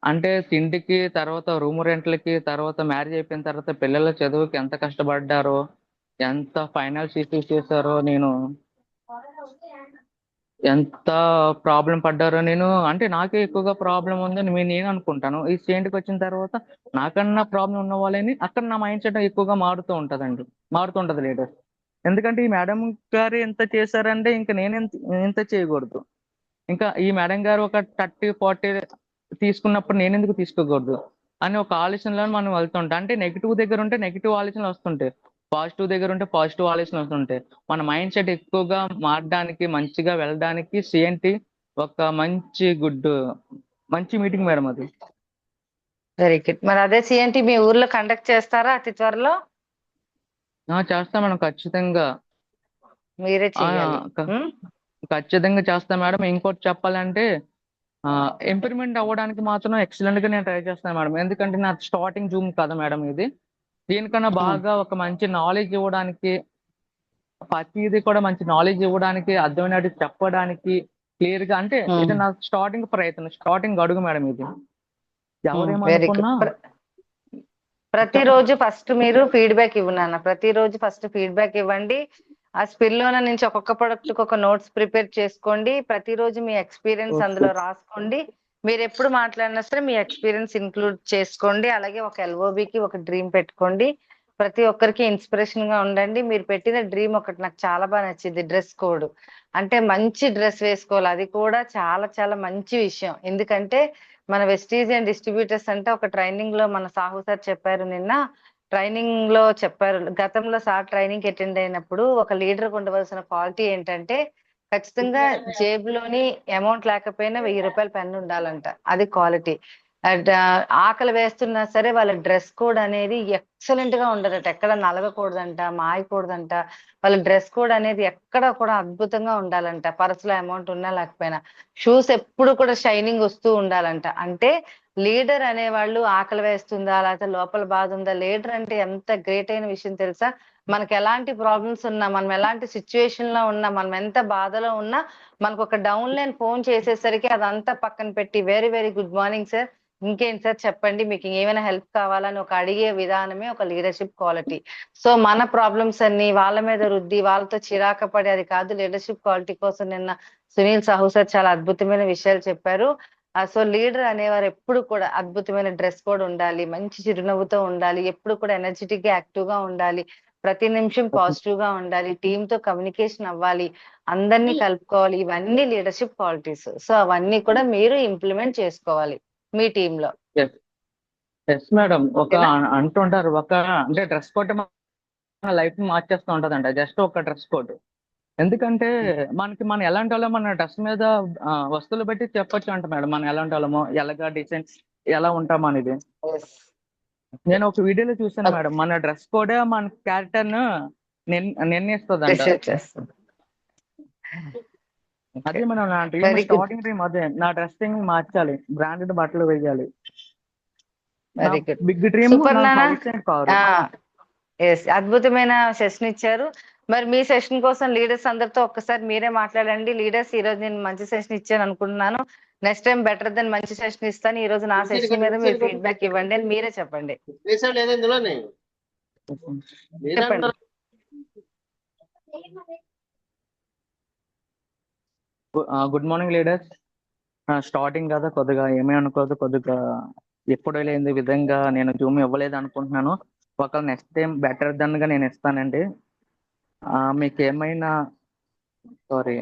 అంటే తిండికి, తర్వాత రూమ్ రెంట్లకి, తర్వాత మ్యారేజ్ అయిపోయిన తర్వాత పిల్లల చదువుకి ఎంత కష్టపడ్డారో, ఎంత ఫైనాన్స్ ఇష్యూస్ చేశారో, ఎంత ప్రాబ్లం పడ్డారో. అంటే నాకే ఎక్కువగా ప్రాబ్లం ఉందని నేను అనుకుంటాను. ఈ స్టేజ్కి వచ్చిన తర్వాత నాకన్నా ప్రాబ్లం ఉన్న వాళ్ళని అక్కడ నా మైండ్ సెట్ ఎక్కువగా మారుతుంటది లీడర్. ఎందుకంటే ఈ మేడం గారు ఎంత చేశారంటే ఇంకా నేను ఎంత చేయకూడదు. ఇంకా ఈ మేడం గారు ఒక 30-40 తీసుకున్నప్పుడు నేను ఎందుకు తీసుకోకూడదు అని ఒక ఆలోచనలో మనం వెళ్తుంటాం. అంటే నెగిటివ్ దగ్గర ఉంటే నెగిటివ్ ఆలోచనలు వస్తుంటాయి, పాజిటివ్ దగ్గర ఉంటే పాజిటివ్ ఆలోచనలు వస్తుంటాయి. మన మైండ్ సెట్ ఎక్కువగా మారడానికి, మంచిగా వెళ్ళడానికి సిఎన్టీ ఒక మంచి మీటింగ్ మేడం అది. Very good. మరి అదే సిఎన్టి మీ ఊర్లో కండక్ట్ చేస్తారా అతి త్వరలో? చేస్తాం మేడం, ఖచ్చితంగా. మీరే ఆ, చెయ్యాలి. క- ఖచ్చితంగా చేస్తాం మేడం. ఇంకోటి చెప్పాలంటే ఇంప్రూవ్మెంట్ అవ్వడానికి మాత్రం ఎక్సలెంట్ గా నేను ట్రై చేస్తాను మేడం. ఎందుకంటే నా స్టార్టింగ్ జూమ్ కదా మేడం ఇది. దీనికన్నా బాగా ఒక మంచి నాలెడ్జ్ ఇవ్వడానికి, ప్రతిదీ కూడా మంచి నాలెడ్జ్ ఇవ్వడానికి, అర్థమైనట్టు చెప్పడానికి క్లియర్ గా అంటే ఇది నా స్టార్టింగ్ ప్రయత్నం, స్టార్టింగ్ అడుగు మేడం ఇది. వెరీ ఎవరేమనుకున్నా గుడ్. ప్రతిరోజు ఫస్ట్ మీరు ఫీడ్బ్యాక్ ఇవ్వనాన్న, ప్రతిరోజు ఫస్ట్ ఫీడ్బ్యాక్ ఇవ్వండి. ఆ స్పిల్లోన నుంచి ఒక్కొక్క ప్రొడక్ట్ ఒక నోట్స్ ప్రిపేర్ చేసుకోండి. ప్రతిరోజు మీ ఎక్స్పీరియన్స్ అందులో రాసుకోండి. మీరు ఎప్పుడు మాట్లాడినా సరే మీ ఎక్స్పీరియన్స్ ఇంక్లూడ్ చేసుకోండి. అలాగే ఒక ఎల్ఓబికి ఒక డ్రీమ్ పెట్టుకోండి. ప్రతి ఒక్కరికి ఇన్స్పిరేషన్ గా ఉండండి. మీరు పెట్టిన డ్రీమ్ ఒకటి నాకు చాలా బాగా నచ్చింది, డ్రెస్ కోడ్. అంటే మంచి డ్రెస్ వేసుకోవాలి, అది కూడా చాలా చాలా మంచి విషయం. ఎందుకంటే మన వెస్టీజియన్ డిస్ట్రిబ్యూటర్స్ అంటే ఒక ట్రైనింగ్ లో మన సాహు సార్ చెప్పారు నిన్న, ట్రైనింగ్ లో చెప్పారు. గతంలో సార్ ట్రైనింగ్ అటెండ్ అయినప్పుడు ఒక లీడర్ ఉండవలసిన క్వాలిటీ ఏంటంటే ఖచ్చితంగా జేబులోని అమౌంట్ లేకపోయినా 1000 రూపాయల పెన్ ఉండాలంట, అది క్వాలిటీ. అండ్ ఆకలి వేస్తున్నా సరే వాళ్ళ డ్రెస్ కోడ్ అనేది ఎక్సలెంట్ గా ఉండదట, ఎక్కడ నలగకూడదంట, మాయకూడదంట. వాళ్ళ డ్రెస్ కోడ్ అనేది ఎక్కడ కూడా అద్భుతంగా ఉండాలంట, పర్సులో అమౌంట్ ఉన్నా లేకపోయినా. షూస్ ఎప్పుడు కూడా షైనింగ్ వస్తూ ఉండాలంట. అంటే లీడర్ అనేవాళ్ళు ఆకలి వేస్తుందా లేకపోతే లోపల బాధ ఉందా, లీడర్ అంటే ఎంత గ్రేట్ అయిన విషయం తెలుసా. మనకి ఎలాంటి ప్రాబ్లమ్స్ ఉన్నా, మనం ఎలాంటి సిచ్యువేషన్ లో ఉన్నా, మనం ఎంత బాధలో ఉన్నా మనకు ఒక డౌన్ లైన్ ఫోన్ చేసేసరికి అదంతా పక్కన పెట్టి very very good morning sir, ఇంకేంటి సార్ చెప్పండి, మీకు ఏమైనా హెల్ప్ కావాలని ఒక అడిగే విధానమే ఒక లీడర్షిప్ క్వాలిటీ. సో మన ప్రాబ్లమ్స్ అన్ని వాళ్ళ మీద రుద్ది వాళ్ళతో చిరాక పడి అది కాదు లీడర్షిప్ క్వాలిటీ కోసం. నిన్న సునీల్ సాహు సార్ చాలా అద్భుతమైన విషయాలు చెప్పారు. సో లీడర్ అనేవారు ఎప్పుడు కూడా అద్భుతమైన డ్రెస్ కోడ్ ఉండాలి, మంచి చిరునవ్వుతో ఉండాలి, ఎప్పుడు కూడా ఎనర్జెటిక్ గా యాక్టివ్ గా ఉండాలి, ప్రతి నిమిషం పాజిటివ్ గా ఉండాలి, టీమ్ తో కమ్యూనికేషన్ అవ్వాలి, అందరినీ కలుపుకోవాలి. ఇవన్నీ లీడర్షిప్ క్వాలిటీస్. సో అవన్నీ కూడా మీరు ఇంప్లిమెంట్ చేసుకోవాలి మీ టీమ్ లో. Yes madam. ఒక ఓకేనా? అంటుంటారు, ఒక అంటే డ్రెస్ కోడ్ మన లైఫ్ మార్చేస్తూ ఉంటదంట, జస్ట్ ఒక డ్రెస్ కోడ్. ఎందుకంటే మనం ఎలాంటి వాళ్ళో మన డ్రెస్ మీద వస్తువులు బట్టి చెప్పొచ్చు అంట మేడం, మనం ఎలాంటి వాళ్ళమో, ఎలాగా డిజైన్ ఎలా ఉంటాం అనేది. Yes. నేను ఒక వీడియోలో చూసాను మేడం, మన డ్రెస్ కోడే మన క్యారెక్టర్ ను నిర్ణయిస్తుందంట. Appreciate చేస్తుంది. అదే మేడం నా dream, very good, starting dream అదే, నా డ్రెస్సింగ్ మార్చాలి, బ్రాండెడ్ బట్టలు వేయాలి. నా very good, big dream super నా నానా. House and car. ఎస్, అద్భుతమైన సెషన్ ఇచ్చారు. మరి మీ సెషన్ కోసం లీడర్స్ అందరితో ఒక్కసారి మీరే మాట్లాడండి. లీడర్స్, ఈ రోజు నేను మంచి సెషన్ ఇచ్చాను అనుకుంటున్నాను, నెక్స్ట్ టైం బెటర్ దెన్ మంచి సెషన్ ఇస్తాను, ఈ రోజు నా సెషన్ మీద మీరు ఫీడ్బ్యాక్ ఇవ్వండి అని మీరే చెప్పండి. చెప్పండి. Good morning leaders. స్టార్టింగ్ కదా, కొద్దిగా ఏమీ అనుకోదు, కొద్దిగా ఎప్పుడు లేని విధంగా నేను జూమ్ ఇవ్వలేదు అనుకుంటున్నాను. ఒకవేళ నెక్స్ట్ టైం బెటర్ దెన్ గా నేను ఇస్తానండి. మీకు ఏమైనా సారీ,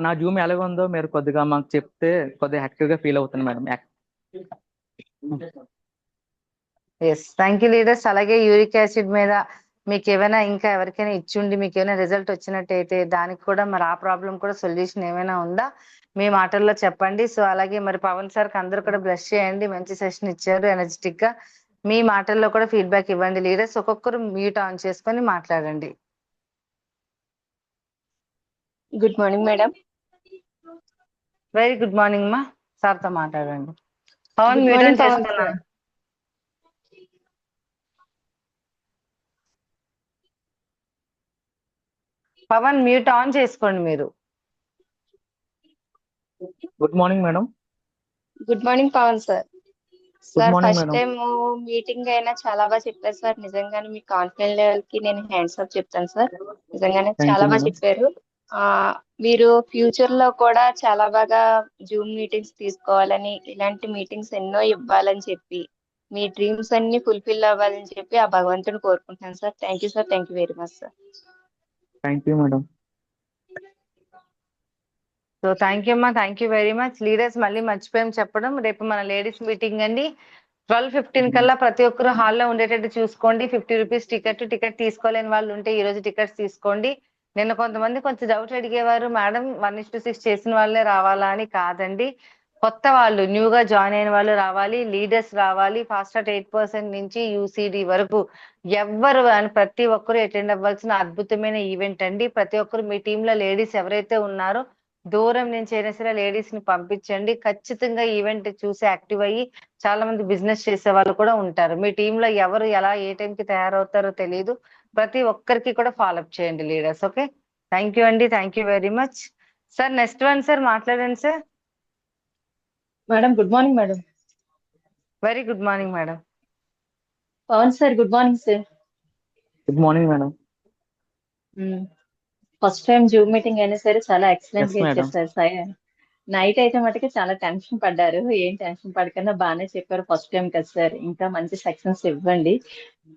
నా జూమ్ ఎలాగుందో మీరు కొద్దిగా మాకు చెప్తే కొద్దిగా యాక్టివ్ గా ఫీల్ అవుతుంది madam. Yes, thank you leaders. అలాగే యూరిక్ యాసిడ్ మీద మీకు ఏమైనా ఇంకా ఎవరికైనా ఇచ్చుండి మీకు ఏమైనా రిజల్ట్ వచ్చినట్టయితే దానికి కూడా మరి ఆ ప్రాబ్లం కూడా సొల్యూషన్ ఏమైనా ఉందా మీ మాటల్లో చెప్పండి. సో అలాగే మరి పవన్ సార్ కి అందరూ కూడా బ్లెస్ చేయండి, మంచి సెషన్ ఇచ్చారు ఎనర్జెటిక్ గా. మీ మాటల్లో కూడా ఫీడ్బ్యాక్ ఇవ్వండి లీడర్స్, ఒక్కొక్కరు మ్యూట్ ఆన్ చేసుకొని మాట్లాడండి. Good morning madam. Very good morning మా, సార్ తో మాట్లాడండి. Pavan good mute morning on Pavan చేసుకున్నాను. సార్. పవన్ మ్యూట్ ఆన్ చేసుకోండి మీరు. Good morning madam. Good morning Pavan sir. Good sir morning first madam. Time meeting అయినా చాలా బాగా చెప్పారు సార్. నిజంగానే మీ కాన్ఫిడెంట్ లెవెల్ కి నేను హ్యాండ్స్ అప్ చెప్తాను సార్. నిజంగానే థ్యాంక్ చాలా యూ బాగా మేడం. చెప్పారు. ఆ మీరు ఫ్యూచర్ లో కూడా చాలా బాగా జూమ్ మీటింగ్స్ తీసుకోవాలని, ఇలాంటి మీటింగ్స్ ఎన్నో ఇవ్వాలని చెప్పి, మీ డ్రీమ్స్ అన్ని ఫుల్ఫిల్ అవ్వాలని చెప్పి ఆ భగవంతుని కోరుకుంటున్నాను sir. Thank you sir. Thank you very much sir. Thank you madam. So thank you అమ్మా, thank you very much. Leaders మళ్ళీ మర్చిపోయాం చెప్పడం, రేపు మన లేడీస్ మీటింగ్ అండి 12:15 కల్లా ప్రతి ఒక్కరు హాల్లో ఉండేటట్టు చూసుకోండి. 50 రూపీస్ టికెట్ తీసుకోలేని వాళ్ళు ఉంటే ఈ రోజు టికెట్స్ తీసుకోండి. నిన్న కొంతమంది కొంచెం డౌట్ అడిగేవారు, మేడం 1:6 చేసిన వాళ్ళే రావాలా అని. కాదండి, కొత్త వాళ్ళు న్యూగా జాయిన్ అయిన వాళ్ళు రావాలి, లీడర్స్ రావాలి. ఫాస్ట్ స్టార్ట్ 8% నుంచి యూసీడీ వరకు ఎవ్వరు అని ప్రతి ఒక్కరు అటెండ్ అవ్వాల్సిన అద్భుతమైన ఈవెంట్ అండి. ప్రతి ఒక్కరు మీ టీంలో లేడీస్ ఎవరైతే ఉన్నారో దూరం నుంచి అయినా సరే లేడీస్ ని పంపించండి. ఖచ్చితంగా ఈవెంట్ చూసి యాక్టివ్ అయ్యి చాలా మంది బిజినెస్ చేసే వాళ్ళు కూడా ఉంటారు. మీ టీంలో ఎవరు ఎలా ఏ టైంకి తయారవుతారో తెలియదు. ప్రతి ఒక్కరికి కూడా ఫాలోఅప్ చేయండి లీడర్స్. ఓకే, థ్యాంక్ యూ అండి, thank you very much. Sir next one sir మాట్లాడండి sir. Madam good morning madam. Very good morning madam. Pavan sir good morning sir. Good morning madam. First time Zoom meeting అయినా సరే చాలా excellent ఎస్ గా madam. ఇచ్చారు sir. Night అయితే మటుకు చాలా టెన్షన్ పడ్డారు. ఏం టెన్షన్ పడకుండా బాగానే చెప్పారు. ఫస్ట్ టైం కదా సార్, ఇంకా మంచి సెక్షన్స్ ఇవ్వండి.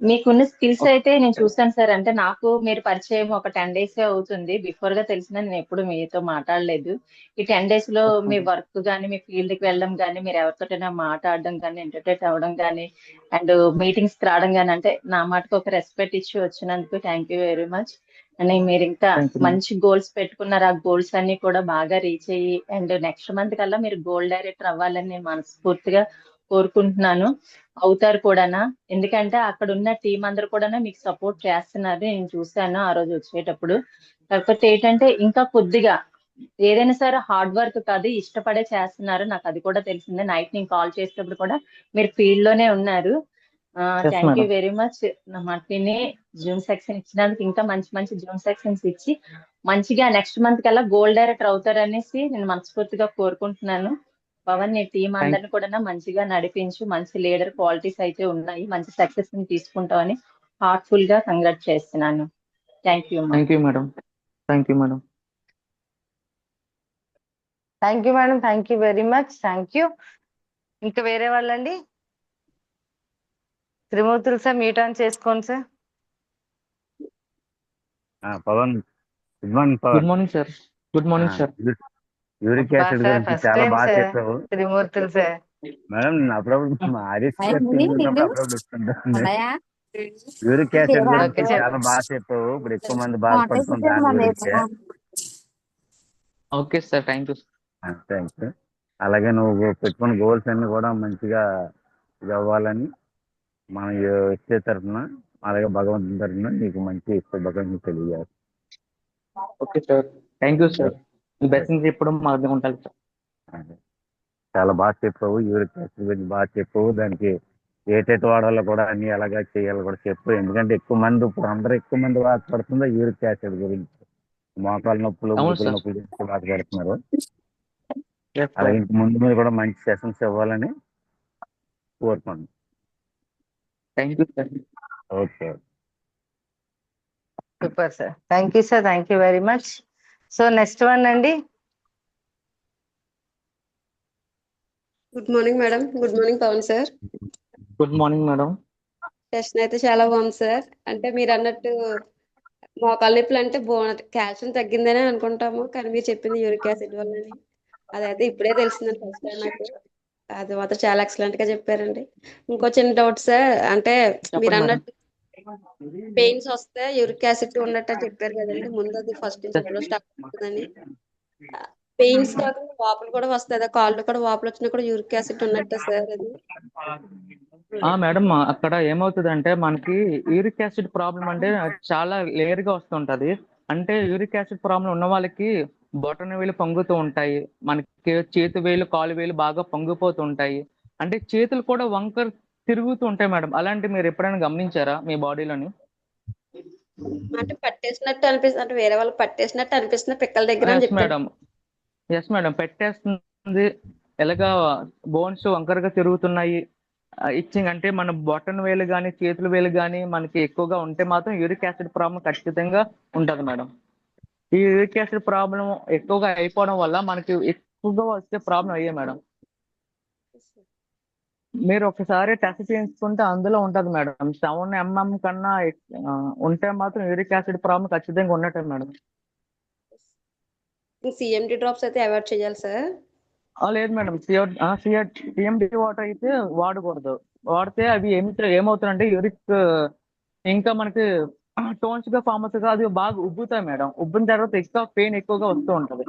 మీకున్న స్కిల్స్ అయితే నేను చూసాను సార్. అంటే నాకు మీరు పరిచయం ఒక 10 days అవుతుంది. బిఫోర్ గా తెలిసిన నేను ఎప్పుడు మీతో మాట్లాడలేదు. ఈ 10 days లో మీ వర్క్ కానీ మీ ఫీల్డ్ కి వెళ్ళడం కానీ మీరు ఎవరితోటైనా మాట్లాడడం కానీ ఎంటర్టైన్ అవ్వడం కానీ అండ్ మీటింగ్స్ కి రావడం కానీ అంటే నా మాటకు ఒక రెస్పెక్ట్ ఇచ్చి వచ్చినందుకు థ్యాంక్ యూ వెరీ మచ్. అని మీరు ఇంకా థ్యాంక్ యూ మేడం. మంచి గోల్స్ పెట్టుకున్నారు. ఆ గోల్స్ అన్ని కూడా బాగా రీచ్ అయ్యి అండ్ నెక్స్ట్ మంత్ కల్లా మీరు గోల్డ్ డైరెక్టర్ అవ్వాలని నేను మనస్ఫూర్తిగా కోరుకుంటున్నాను. అవుతారు కూడానా, ఎందుకంటే అక్కడ ఉన్న టీం అందరూ కూడా మీకు సపోర్ట్ చేస్తున్నారు. నేను చూశాను ఆ రోజు వచ్చేటప్పుడు. కాకపోతే ఏంటంటే ఇంకా కొద్దిగా ఏదైనా సరే హార్డ్ వర్క్ కాదు, ఇష్టపడే చేస్తున్నారు. నాకు అది కూడా తెలిసిందే. నైట్ నేను కాల్ చేసేటప్పుడు కూడా మీరు ఫీల్డ్ లోనే ఉన్నారు. Yes thank you madam. Very much. నా మాటిని జూమ్ సెక్షన్ ఇచ్చినందుకు ఇంకా మంచి మంచి జూమ్ సెక్షన్స్ ఇచ్చి మంచిగా నెక్స్ట్ మంత్ కల్లా గోల్డ్ డైరెక్టర్ అవుతారనేసి నేను మనస్ఫూర్తిగా కోరుకుంటున్నాను. పవన్ నీ టీం థ్యాంక్ అందరిని కూడా మంచిగా నడిపించు. మంచి లీడర్ క్వాలిటీస్ అయితే ఉన్నాయి. మంచి సక్సెస్ ని తీసుకుంటామని హార్ట్ఫుల్ గా కంగ్రాట్ చేస్తున్నాను. థ్యాంక్ యూ అమ్మా. Thank you madam. Thank you madam. Thank you madam. Thank you very much. Thank you. ఇంకా వేరే వాళ్ళండి? త్రిమూర్తులు సార్ మ్యూట్ ఆన్ చేసుకోండి sir. Pavan good morning good Pavan. Morning sir. Good morning sir. Uric అబ్బా acid sir గురించి first చాలా time బాగా sir చెప్పావు Trimurthulu sir. Madam. నేను అప్పుడప్పుడు మా హరీష్ హాయ్ గారి అండి, టీం ఉన్నప్పుడు హిందూ అప్పుడప్పుడు వస్తుంటాను. అన్నయ్య. యూరిక్ యాసిడ్ ఓకే గురించి చెప్పండి. చాలా బాగా చెప్పావు. ఇప్పుడు ఎక్కువ మంది టెస్ట్ బాధపడుతున్న దాని గురించే. Okay sir. Thank you. Thanks. అలాగే నువ్వు పెట్టుకున్న గోల్స్ అన్ని కూడా మంచిగా ఇది అవ్వాలని మనం ఇచ్చే తరఫున అలాగే భగవంతుని తరఫున నీకు మంచి శుభాకాంక్షలు తెలియజేస్తాను. Okay sir. Thank you sir. Me blessings ఇప్పుడు మా దగ్గర ఉంటాయి సార్. చాలా బాగా చెప్పావు. యూరిక్ యాసిడ్ గురించి బాగా చెప్పావు. దానికి ఏటేటి వాడాలో కూడా అన్ని ఎలాగా చేయాలో కూడా చెప్పు. ఎందుకంటే ఎక్కువ మంది ఇప్పుడు అందరూ ఎక్కువ మంది బాధపడుతుందో యూరిక్ యాసిడ్ గురించి. మోకాలు నొప్పులు అవును ముక్కుల సార్. నొప్పులు గురించి బాధపడుతున్నారు. ఎస్ అలాగే సార్. ఇంక ముందు మీద కూడా మంచి సెషన్స్ ఇవ్వాలని కోరుకోండి. Thank you sir. Okay. Super sir. Thank you sir. Thank you very much. So next one అండి. Good morning madam. Good morning Pavan sir. Good morning madam. Session అయితే చాలా బాగుంది సార్. అంటే మీరు అన్నట్టు మోకాళ్ళ నొప్పులు అంటే కాల్షియం తగ్గిందనే అనుకుంటాము, కానీ మీరు చెప్పింది యూరిక్ యాసిడ్ వల్లని అదైతే ఇప్పుడే తెలిసిందండి ఫస్ట్ టైం నాకు. అది మాత్రం చాలా ఎక్సలెంట్ గా చెప్పారండి. ఇంకో చిన్న డౌట్ సార్, అంటే మీరు చెప్పండి మేడం. అన్నట్టు పెయిన్స్ వస్తే యూరిక్ యాసిడ్ ఉన్నట్టు చెప్పారు కదండి. ముందు అది ఫస్ట్ నుంచి ఎప్పుడో స్టార్ట్ అవుతుందని. పెయిన్స్ కాకుండా వాపులు కూడా వస్తుంది, కాళ్ళు కూడా వాపులు వచ్చినా కూడా యూరిక్ యాసిడ్ ఉన్నట్టే సార్ అది? మేడం, అక్కడ ఏమవుతుందంటే మనకి యూరిక్ యాసిడ్ ప్రాబ్లం అంటే చాలా లేయర్ గా వస్తుంటది. అంటే యూరిక్ యాసిడ్ ప్రాబ్లం ఉన్న వాళ్ళకి బొటన వేలు పొంగుతూ ఉంటాయి, మనకి చేతి వేలు కాలు వేలు బాగా పొంగిపోతూ ఉంటాయి, అంటే చేతులు కూడా వంకర తిరుగుతూ ఉంటాయి మేడం. అలాంటి మీరు ఎప్పుడైనా గమనించారా మీ బాడీలోని? అంటే పట్టేసినట్టు అనిపిస్తుంది, అంటే వేరే వాళ్ళు పట్టేసినట్టు అనిపిస్తుంది పిక్కల దగ్గర అని ఎస్ చెప్పారు. మేడం. ఎస్ మేడం, పెట్టేస్తుంది. ఎలాగా బోన్స్ వంకరగా తిరుగుతున్నాయి, ఇచ్చింగ్ అంటే మన బొటన వేలు కానీ చేతుల వేలు కానీ మనకి ఎక్కువగా ఉంటే మాత్రం యూరిక్ యాసిడ్ ప్రాబ్లం ఖచ్చితంగా ఉంటుంది మేడం. ఈ యూరిక్ యాసిడ్ ప్రాబ్లం ఎక్కువగా అయిపోవడం వల్ల మనకి ఎక్కువగా వచ్చే ప్రాబ్లం అయ్యే మేడం. మీరు ఒకసారి టెస్ట్ చేయించుకుంటే అందులో ఉంటుంది మేడం. 7 mm కన్నా ఉంటే మాత్రం యూరిక్ యాసిడ్ ప్రాబ్లం ఖచ్చితంగా ఉన్నట్టే మేడం. సిఎండి డ్రాప్స్ అయితే అవాయిడ్ చేయాలి సార్? లేదు మేడం, సిఎండి వాటర్ అయితే వాడకూడదు. వాడితే అవి ఏమవుతుందంటే యూరిక్ ఇంకా మనకి టోన్స్ గా ఫామ్ అవుతుంది, అది బాగా ఉబ్బుతాయి మేడం. ఉబ్బిన తర్వాత ఎక్కువ పెయిన్ ఎక్కువగా వస్తూ ఉంటది.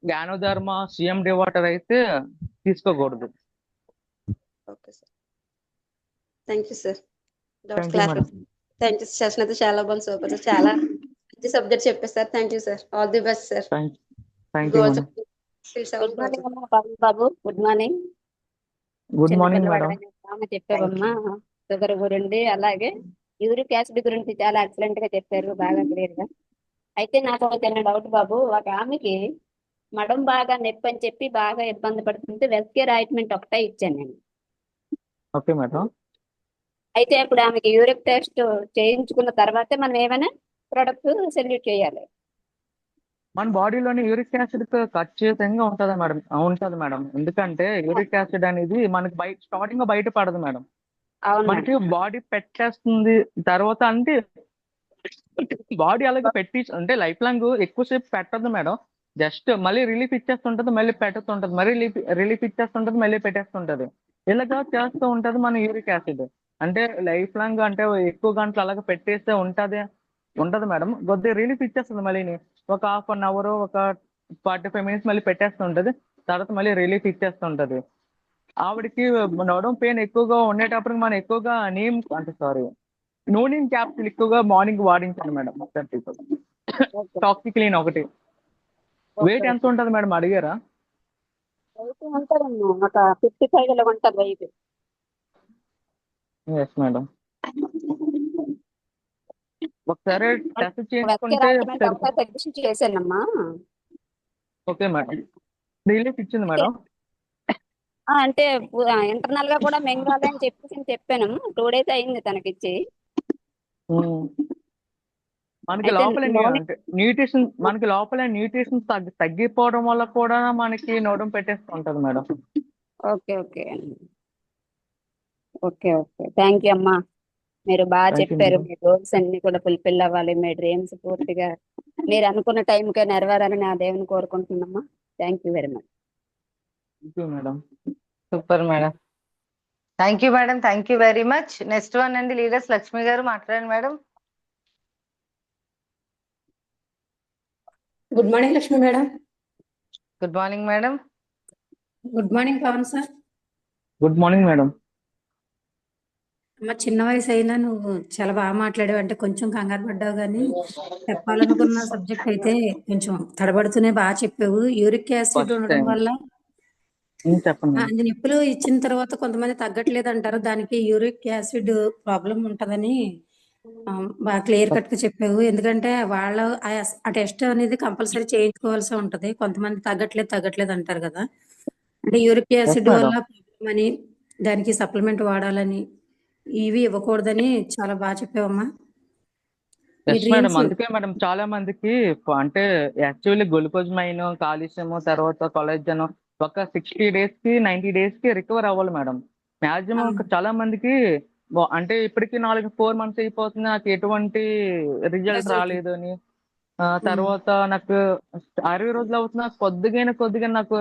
గ్యానోధర్మ సిఎండి వాటర్ అయితే తీసుకోకూడదు. Okay sir. Thank you sir. Doubts thank you class. Madam. Thank you. Session అయితే చాలా బాగుంది, సూపర్ సార్. చాలా మంచి సబ్జెక్ట్ చెప్పారు sir. Thank you sir. All the best sir. Thank you goals madam. Good morning అమ్మా పవన్ బాబు. Good morning. Good morning madam. చెప్పావమ్మా sugar గురించి అలాగే యూరిక్ యాసిడ్ గురించి చాలా ఎక్సలెంట్ గా చెప్పారు, బాగా క్లియర్ గా. అయితే నాకు ఒక చిన్న డౌట్ బాబు. ఒక ఆమెకి మడం బాగా నొప్పి అని చెప్పి బాగా ఇబ్బంది పడుతుంటే వెస్కేర్ ఆయింట్మెంట్ ఒకటే ఇచ్చాను నేను. Okay madam. అయితే అప్పుడు ఆమెకి యూరిక్ టెస్ట్ చేయించుకున్న తర్వాతే మనం ఏమైనా ప్రొడక్ట్ సెల్యూట్ చేయాలి. మన బాడీలోని యూరిక్ యాసిడ్ ఖచ్చితంగా ఉంటది మేడం. ఎందుకంటే యూరిక్ యాసిడ్ అనేది మనకి స్టార్టింగ్ లో బయట పడదు మేడం. అవును మనకి మేడం. బాడీ పెట్టేస్తుంది. తర్వాత అంటే బాడీ అలాగే పెట్టి అంటే లైఫ్ లాంగ్ ఎక్కువసేపు పెట్టదు మేడం. జస్ట్ మళ్ళీ రిలీఫ్ ఇచ్చేస్తుంటది, మళ్ళీ పెట్టుతుంటది, మళ్ళీ రిలీఫ్ ఇచ్చేస్తుంటది, మళ్ళీ పెట్టేస్తుంటది. ఇలాగా చేస్తూ ఉంటది మన యూరిక్ యాసిడ్. అంటే లైఫ్ లాంగ్ అంటే ఎక్కువ గంటలు అలాగ పెట్టేస్తే ఉంటది మేడం. కొద్దిగా రిలీఫ్ ఇచ్చేస్తుంది మళ్ళీని. ఒక హాఫ్ అన్ అవర్, ఒక 45 minutes మళ్ళీ పెట్టేస్తుంటది. తర్వాత మళ్ళీ రిలీఫ్ ఇచ్చేస్తుంటది. ఆవిడకి నడుం పెయిన్ ఎక్కువగా ఉండేటప్పుడు మనం ఎక్కువగా నూనె క్యాప్సూల్ ఎక్కువగా మార్నింగ్ వాడించాను మేడం. ఓకే టాక్సిక్లీన్ ఒకటి. ఓకే వెయిట్ ఎంత ఓకే. ఉంటుంది మేడం అడిగారా? అయితే ఉంటుందండి ఒక 55 ఇలా ఉంటుంది వెయిట్. Yes madam. ఒకసారి టెస్ట్ వెస్కేర్ చేయించుకుంటే ఆయింట్మెంట్ ఒకటే సరిపోతుంది. తగ్గించి చేశానమ్మా. Okay madam. రిలీఫ్ ఇచ్చింది అయితే మేడం. అంటే ఇంటర్నల్ గా కూడా మింగాలి అని చెప్పాను. 2 days అయింది తనకిచ్చి. ఉమ్. మనకి అయితే లోపల నూనె న్యూట్రిషన్ తగ్గిపోవడం వల్ల కూడా మనకి నడుం పెట్టేస్తుంటది madam. Okay okay okay okay. Thank you అమ్మా. మీరు బాగా థ్యాంక్ యూ చెప్పారు. మేడం. మీ గోల్స్ అన్ని కూడా ఫుల్ఫిల్ అవ్వాలి. మీ డ్రీమ్స్ పూర్తిగా మీరు అనుకున్న టైంకే నెరవేరాలని ఆ దేవుని కోరుకుంటున్నామ్మా. Thank you very much. Thank you madam. Super madam. Thank you madam. Thank you very much. Next one అండి లీడర్స్ లక్ష్మి గారు మాట్లాడండి madam. Good morning Lakshmi madam. Good morning madam. Good morning Pavan sir. Good morning madam. అమ్మ చిన్న వయసు అయినా నువ్వు చాలా బాగా మాట్లాడావు. అంటే కొంచెం కంగారు పడ్డావు, కానీ చెప్పాలనుకున్న సబ్జెక్ట్ అయితే కొంచెం తడబడుతూనే బాగా చెప్పావు. యూరిక్ యాసిడ్ ఫస్ట్ ఉండడం టైం వల్ల చెప్పండి మేడం. అది నొప్పులు ఇచ్చిన తర్వాత కొంతమంది తగ్గట్లేదు అంటారు. దానికి యూరిక్ యాసిడ్ ప్రాబ్లం ఉంటదని బాగా క్లియర్ కట్ గా చెప్పావు. ఎందుకంటే వాళ్ళు ఆ టెస్ట్ అనేది కంపల్సరీ చేయించుకోవాల్సి ఉంటది. కొంతమంది తగ్గట్లేదు అంటారు కదా. అంటే యూరిక్ ఎస్ యాసిడ్ మేడం. వల్ల ప్రాబ్లం అని, దానికి సప్లిమెంట్ వాడాలని, ఇవి ఇవ్వకూడదని చాలా బాగా చెప్పావమ్మా. Me yes madam. డ్రీమ్స్ అందుకే మేడం చాలా మందికి అంటే యాక్చువల్లీ గ్లూకోజ్ మైన్, కాల్షియం, తర్వాత కొలెజన్ ఒక 60 days కి 90 days కి రికవర్ అవ్వాలి మేడం. మాక్సిమం చాలా మందికి అంటే ఇప్పటికి 4 months అయిపోతుంది, నాకు ఎటువంటి రిజల్ట్ రిజల్ట్ రాలేదు అని. తర్వాత నాకు 60 రోజులు అవుతున్నా కొద్దిగా నాకు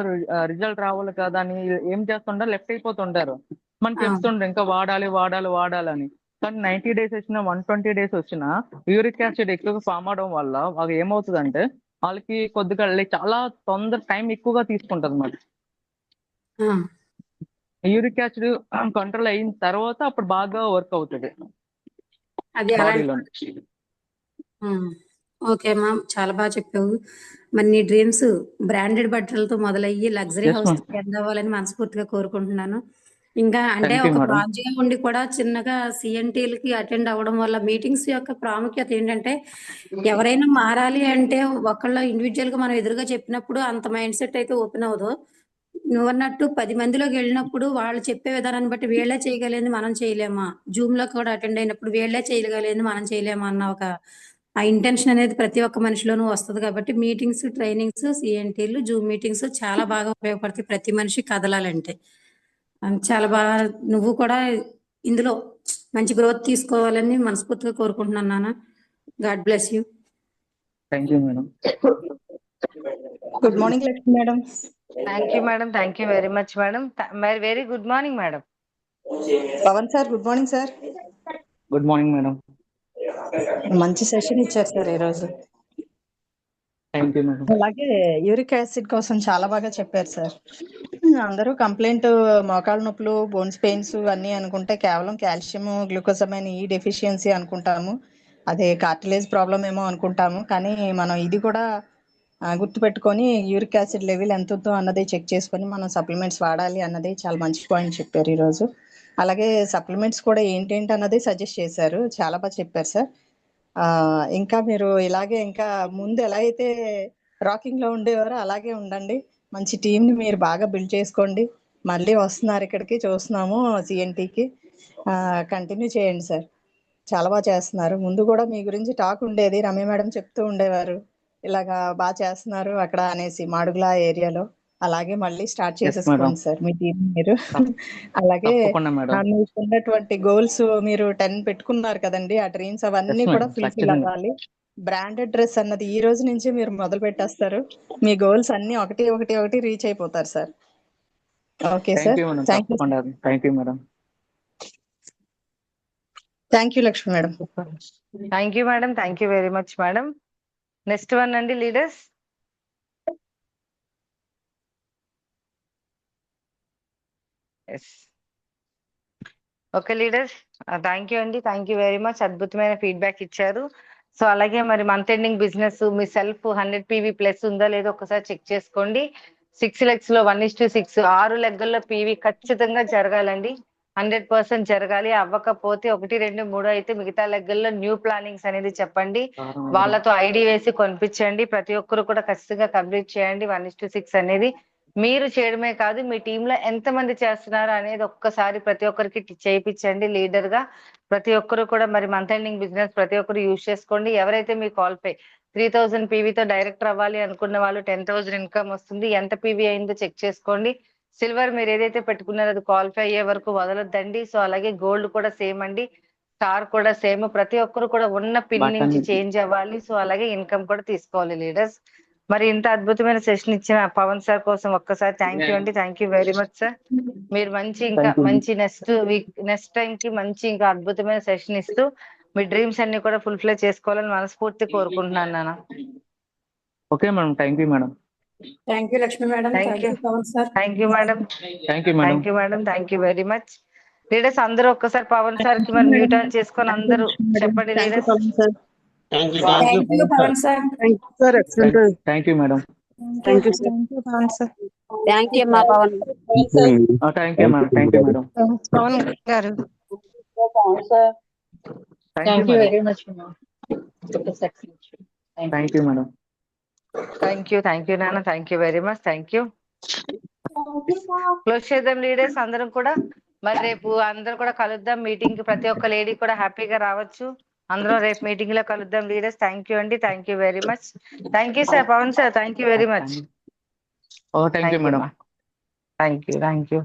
రిజల్ట్ రావాలి కదా అని ఏం చేస్తుంటారు, లెఫ్ట్ అయిపోతుంటారు. మనకి చెప్తుండ్రు ఇంకా వాడాలని. కానీ 90 days వచ్చినా 120 days వచ్చినా యూరిక్ యాసిడ్ ఎక్కువగా ఫామ్ అవడం వల్ల అది ఏమవుతుందంటే వాళ్ళకి కొద్దిగా చాలా టైం ఎక్కువగా తీసుకుంటది మరి. యూరిక్ యాసిడ్ కంట్రోల్ అయిన తర్వాత అప్పుడు బాగా వర్క్ అవుతుంది అది అలాంటి. బాడీలో. ఓకే అమ్మా, చాలా బాగా చెప్పావు. మరి నీ డ్రీమ్స్ బ్రాండెడ్ బట్టలతో మొదలయ్యి luxury yes house ma'am. End అవ్వాలని మనస్ఫూర్తిగా కోరుకుంటున్నాను. ఇంకా అంటే థ్యాంక్ యూ ఒక మేడం. బ్రాంచ్గా ఉండి కూడా చిన్నగా సిఎన్టీలకి అటెండ్ అవ్వడం వల్ల మీటింగ్స్ యొక్క ప్రాముఖ్యత ఏంటంటే, ఎవరైనా మారాలి అంటే ఒకళ్ళ ఇండివిజువల్ గా మనం ఎదురుగా చెప్పినప్పుడు అంత మైండ్ సెట్ అయితే ఓపెన్ అవ్వదు. నువ్వన్నట్టు 10 మందిలోకి వెళ్ళినప్పుడు వాళ్ళు చెప్పే విధానాన్ని బట్టి వీళ్ళే చేయగలిగింది మనం చేయలేమా, జూమ్ లో కూడా అటెండ్ అయినప్పుడు వీళ్ళే చేయగలిగింది మనం చేయలేమా అన్న ఒక ఆ ఇంటెన్షన్ అనేది ప్రతి ఒక్క మనిషిలోనూ వస్తుంది. కాబట్టి మీటింగ్స్, ట్రైనింగ్స్, సిఎన్టీలు, జూమ్ మీటింగ్స్ చాలా బాగా ఉపయోగపడతాయి ప్రతి మనిషి కదలాలంటే. చాలా బాగా నువ్వు కూడా ఇందులో మంచి గ్రోత్ తీసుకోవాలని మనస్ఫూర్తిగా కోరుకుంటున్నాను నాన్న. God bless you. Thank you madam. Good morning Lakshmi madam. Thank you madam. Thank you very much madam. Very good morning madam. Pavan sir good morning sir. Good morning madam. మంచి సెషన్ ఇచ్చారు సార్ ఈరోజు. Thank you madam. అలాగే uric acid కోసం చాలా బాగా చెప్పారు sir. అందరూ complaint మోకాళ్ళ నొప్పులు, బోన్స్ పెయిన్స్ అన్నీ అనుకుంటే కేవలం కాల్షియం, గ్లూకోజమైన్ ఈ డెఫిషియన్సీ అనుకుంటాము. అదే కార్టిలేజ్ ప్రాబ్లం ఏమో అనుకుంటాము. కానీ మనం ఇది కూడా గుర్తుపెట్టుకొని యూరిక్ యాసిడ్ లెవెల్ ఎంత ఉందో అన్నది చెక్ చేసుకొని మనం సప్లిమెంట్స్ వాడాలి అన్నది చాలా మంచి పాయింట్ చెప్పారు ఈరోజు. అలాగే సప్లిమెంట్స్ కూడా ఏంటేంటి అన్నది సజెస్ట్ చేశారు. చాలా బాగా చెప్పారు సార్. ఇంకా మీరు ఇలాగే ఇంకా ముందు ఎలా అయితే రాకింగ్ లో ఉండేవారో అలాగే ఉండండి. మంచి టీంని మీరు బాగా బిల్డ్ చేసుకోండి. మళ్ళీ వస్తున్నారు ఇక్కడికి, చూస్తున్నాము సిఎన్టీకి. కంటిన్యూ చేయండి సార్, చాలా బాగా చేస్తున్నారు. ముందు కూడా మీ గురించి టాక్ ఉండేది, రమ్య మేడం చెప్తూ ఉండేవారు ఇలాగా బాగా చేస్తున్నారు అక్కడ అనేసి, మాడుగుల ఏరియాలో. అలాగే మళ్ళీ స్టార్ట్ ఎస్ మేడం, చేసేసుకోండి సార్ మీ టీం మీరు. అలాగే తప్పకుండా మేడం. మీకు ఉన్నటువంటి గోల్స్ మీరు 10 పెట్టుకున్నారు కదండి, ఆ డ్రీమ్స్ అవన్నీ ఎస్ కూడా మేడం, ఫుల్ఫిల్ ఖచ్చితంగా. అవ్వాలి. బ్రాండెడ్ డ్రెస్ అన్నది ఈ రోజు నుంచి మీరు మొదలు పెట్టేస్తారు. మీ గోల్స్ అన్ని ఒకటి ఒకటి ఒకటి రీచ్ అయిపోతారు sir. Okay thank sir, you madam, thank you. తప్పకుండా. Thank you madam. Thank you Lakshmi madam. Thank you madam, thank you very much madam. Next one అండి leaders. Yes, okay leaders, thank you అండి, thank you very much. అద్భుతమైన feedback ఇచ్చారు. So అలాగే మరి month ending business మీ self 100 PV plus ఉందా లేదో ఒకసారి చెక్ చేసుకోండి. 6 లెగ్స్ లో 1:6, 6 లెగ్గల్లో పీవీ ఖచ్చితంగా జరగాలండి. 100% జరగాలి. అవ్వకపోతే 1, 2, 3 అయితే మిగతా లెగ్గల్లో న్యూ ప్లానింగ్స్ అనేది చెప్పండి. వాళ్ళతో ఐడి వేసి కొనిపించండి. ప్రతి ఒక్కరు కూడా ఖచ్చితంగా కంప్లీట్ చేయండి 1:6 అనేది. మీరు చేయడమే కాదు, మీ టీంలో ఎంతమంది చేస్తున్నారు అనేది ఒక్కసారి ప్రతి ఒక్కరికి చేయించండి. లీడర్ గా ప్రతి ఒక్కరు కూడా మరి మంత్ ఎండింగ్ బిజినెస్ ప్రతి ఒక్కరు యూజ్ చేసుకోండి. ఎవరైతే మీ క్వాలిఫై 3000 పీవీతో డైరెక్టర్ అవ్వాలి అనుకున్న వాళ్ళు 10,000 ఇన్కమ్ వస్తుంది. ఎంత పీవీ అయిందో చెక్ చేసుకోండి. సిల్వర్ మీరు ఏదైతే పెట్టుకున్నారో అది క్వాలిఫై అయ్యే వరకు వదలొద్దండి. సో అలాగే గోల్డ్ కూడా సేమ్ అండి, స్టార్ కూడా సేమ్. ప్రతి ఒక్కరు కూడా ఉన్న పిన్ నుంచి చేంజ్ అవ్వాలి. సో అలాగే ఇన్కమ్ కూడా తీసుకోవాలి లీడర్స్. మరి ఇంత అద్భుతమైన సెషన్ ఇచ్చిన పవన్ సార్ కోసం ఒక్కసారి థ్యాంక్ యూ అండి, thank you very much sir. మీరు ఇంకా మంచి నెక్స్ట్ వీక్ నెక్స్ట్ టైం కి మంచి ఇంకా అద్భుతమైన సెషన్ ఇస్తూ మీ డ్రీమ్స్ అన్ని కూడా ఫుల్ఫిల్ చేసుకోవాలని మనస్ఫూర్తి కోరుకుంటున్నాను నాన్న. Okay madam, thank you madam. Thank you Lakshmi madam. Thank you, Pavan sir. Thank you madam, thank you madam. Thank you madam, thank you very much. Leaders అందరూ ఒక్కసారి పవన్ సార్ కి మరి మ్యూట్ ఆన్ చేసుకొని అందరూ చెప్పండి leaders. Thank you Pavan sir. Thank you madam. Thank you Pavan sir. Thank you అమ్మా Pavan. Thank you madam, thank you madam. Pavan గారు thank you very much. Thank you madam. Thank you నాన్న, thank you very much, thank you. Close చేద్దాం leaders అందరం కూడా. మరి రేపు అందరం కూడా కలుద్దాం మీటింగ్ కి. ప్రతి ఒక్క లేడీ కూడా హ్యాపీగా రావచ్చు. అందరం రేపు మీటింగ్ లో కలుద్దాం లీడర్స్. థ్యాంక్ యూ అండి, thank you very much. Thank you sir, Pavan sir, thank you very much. Thank you madam. Thank you.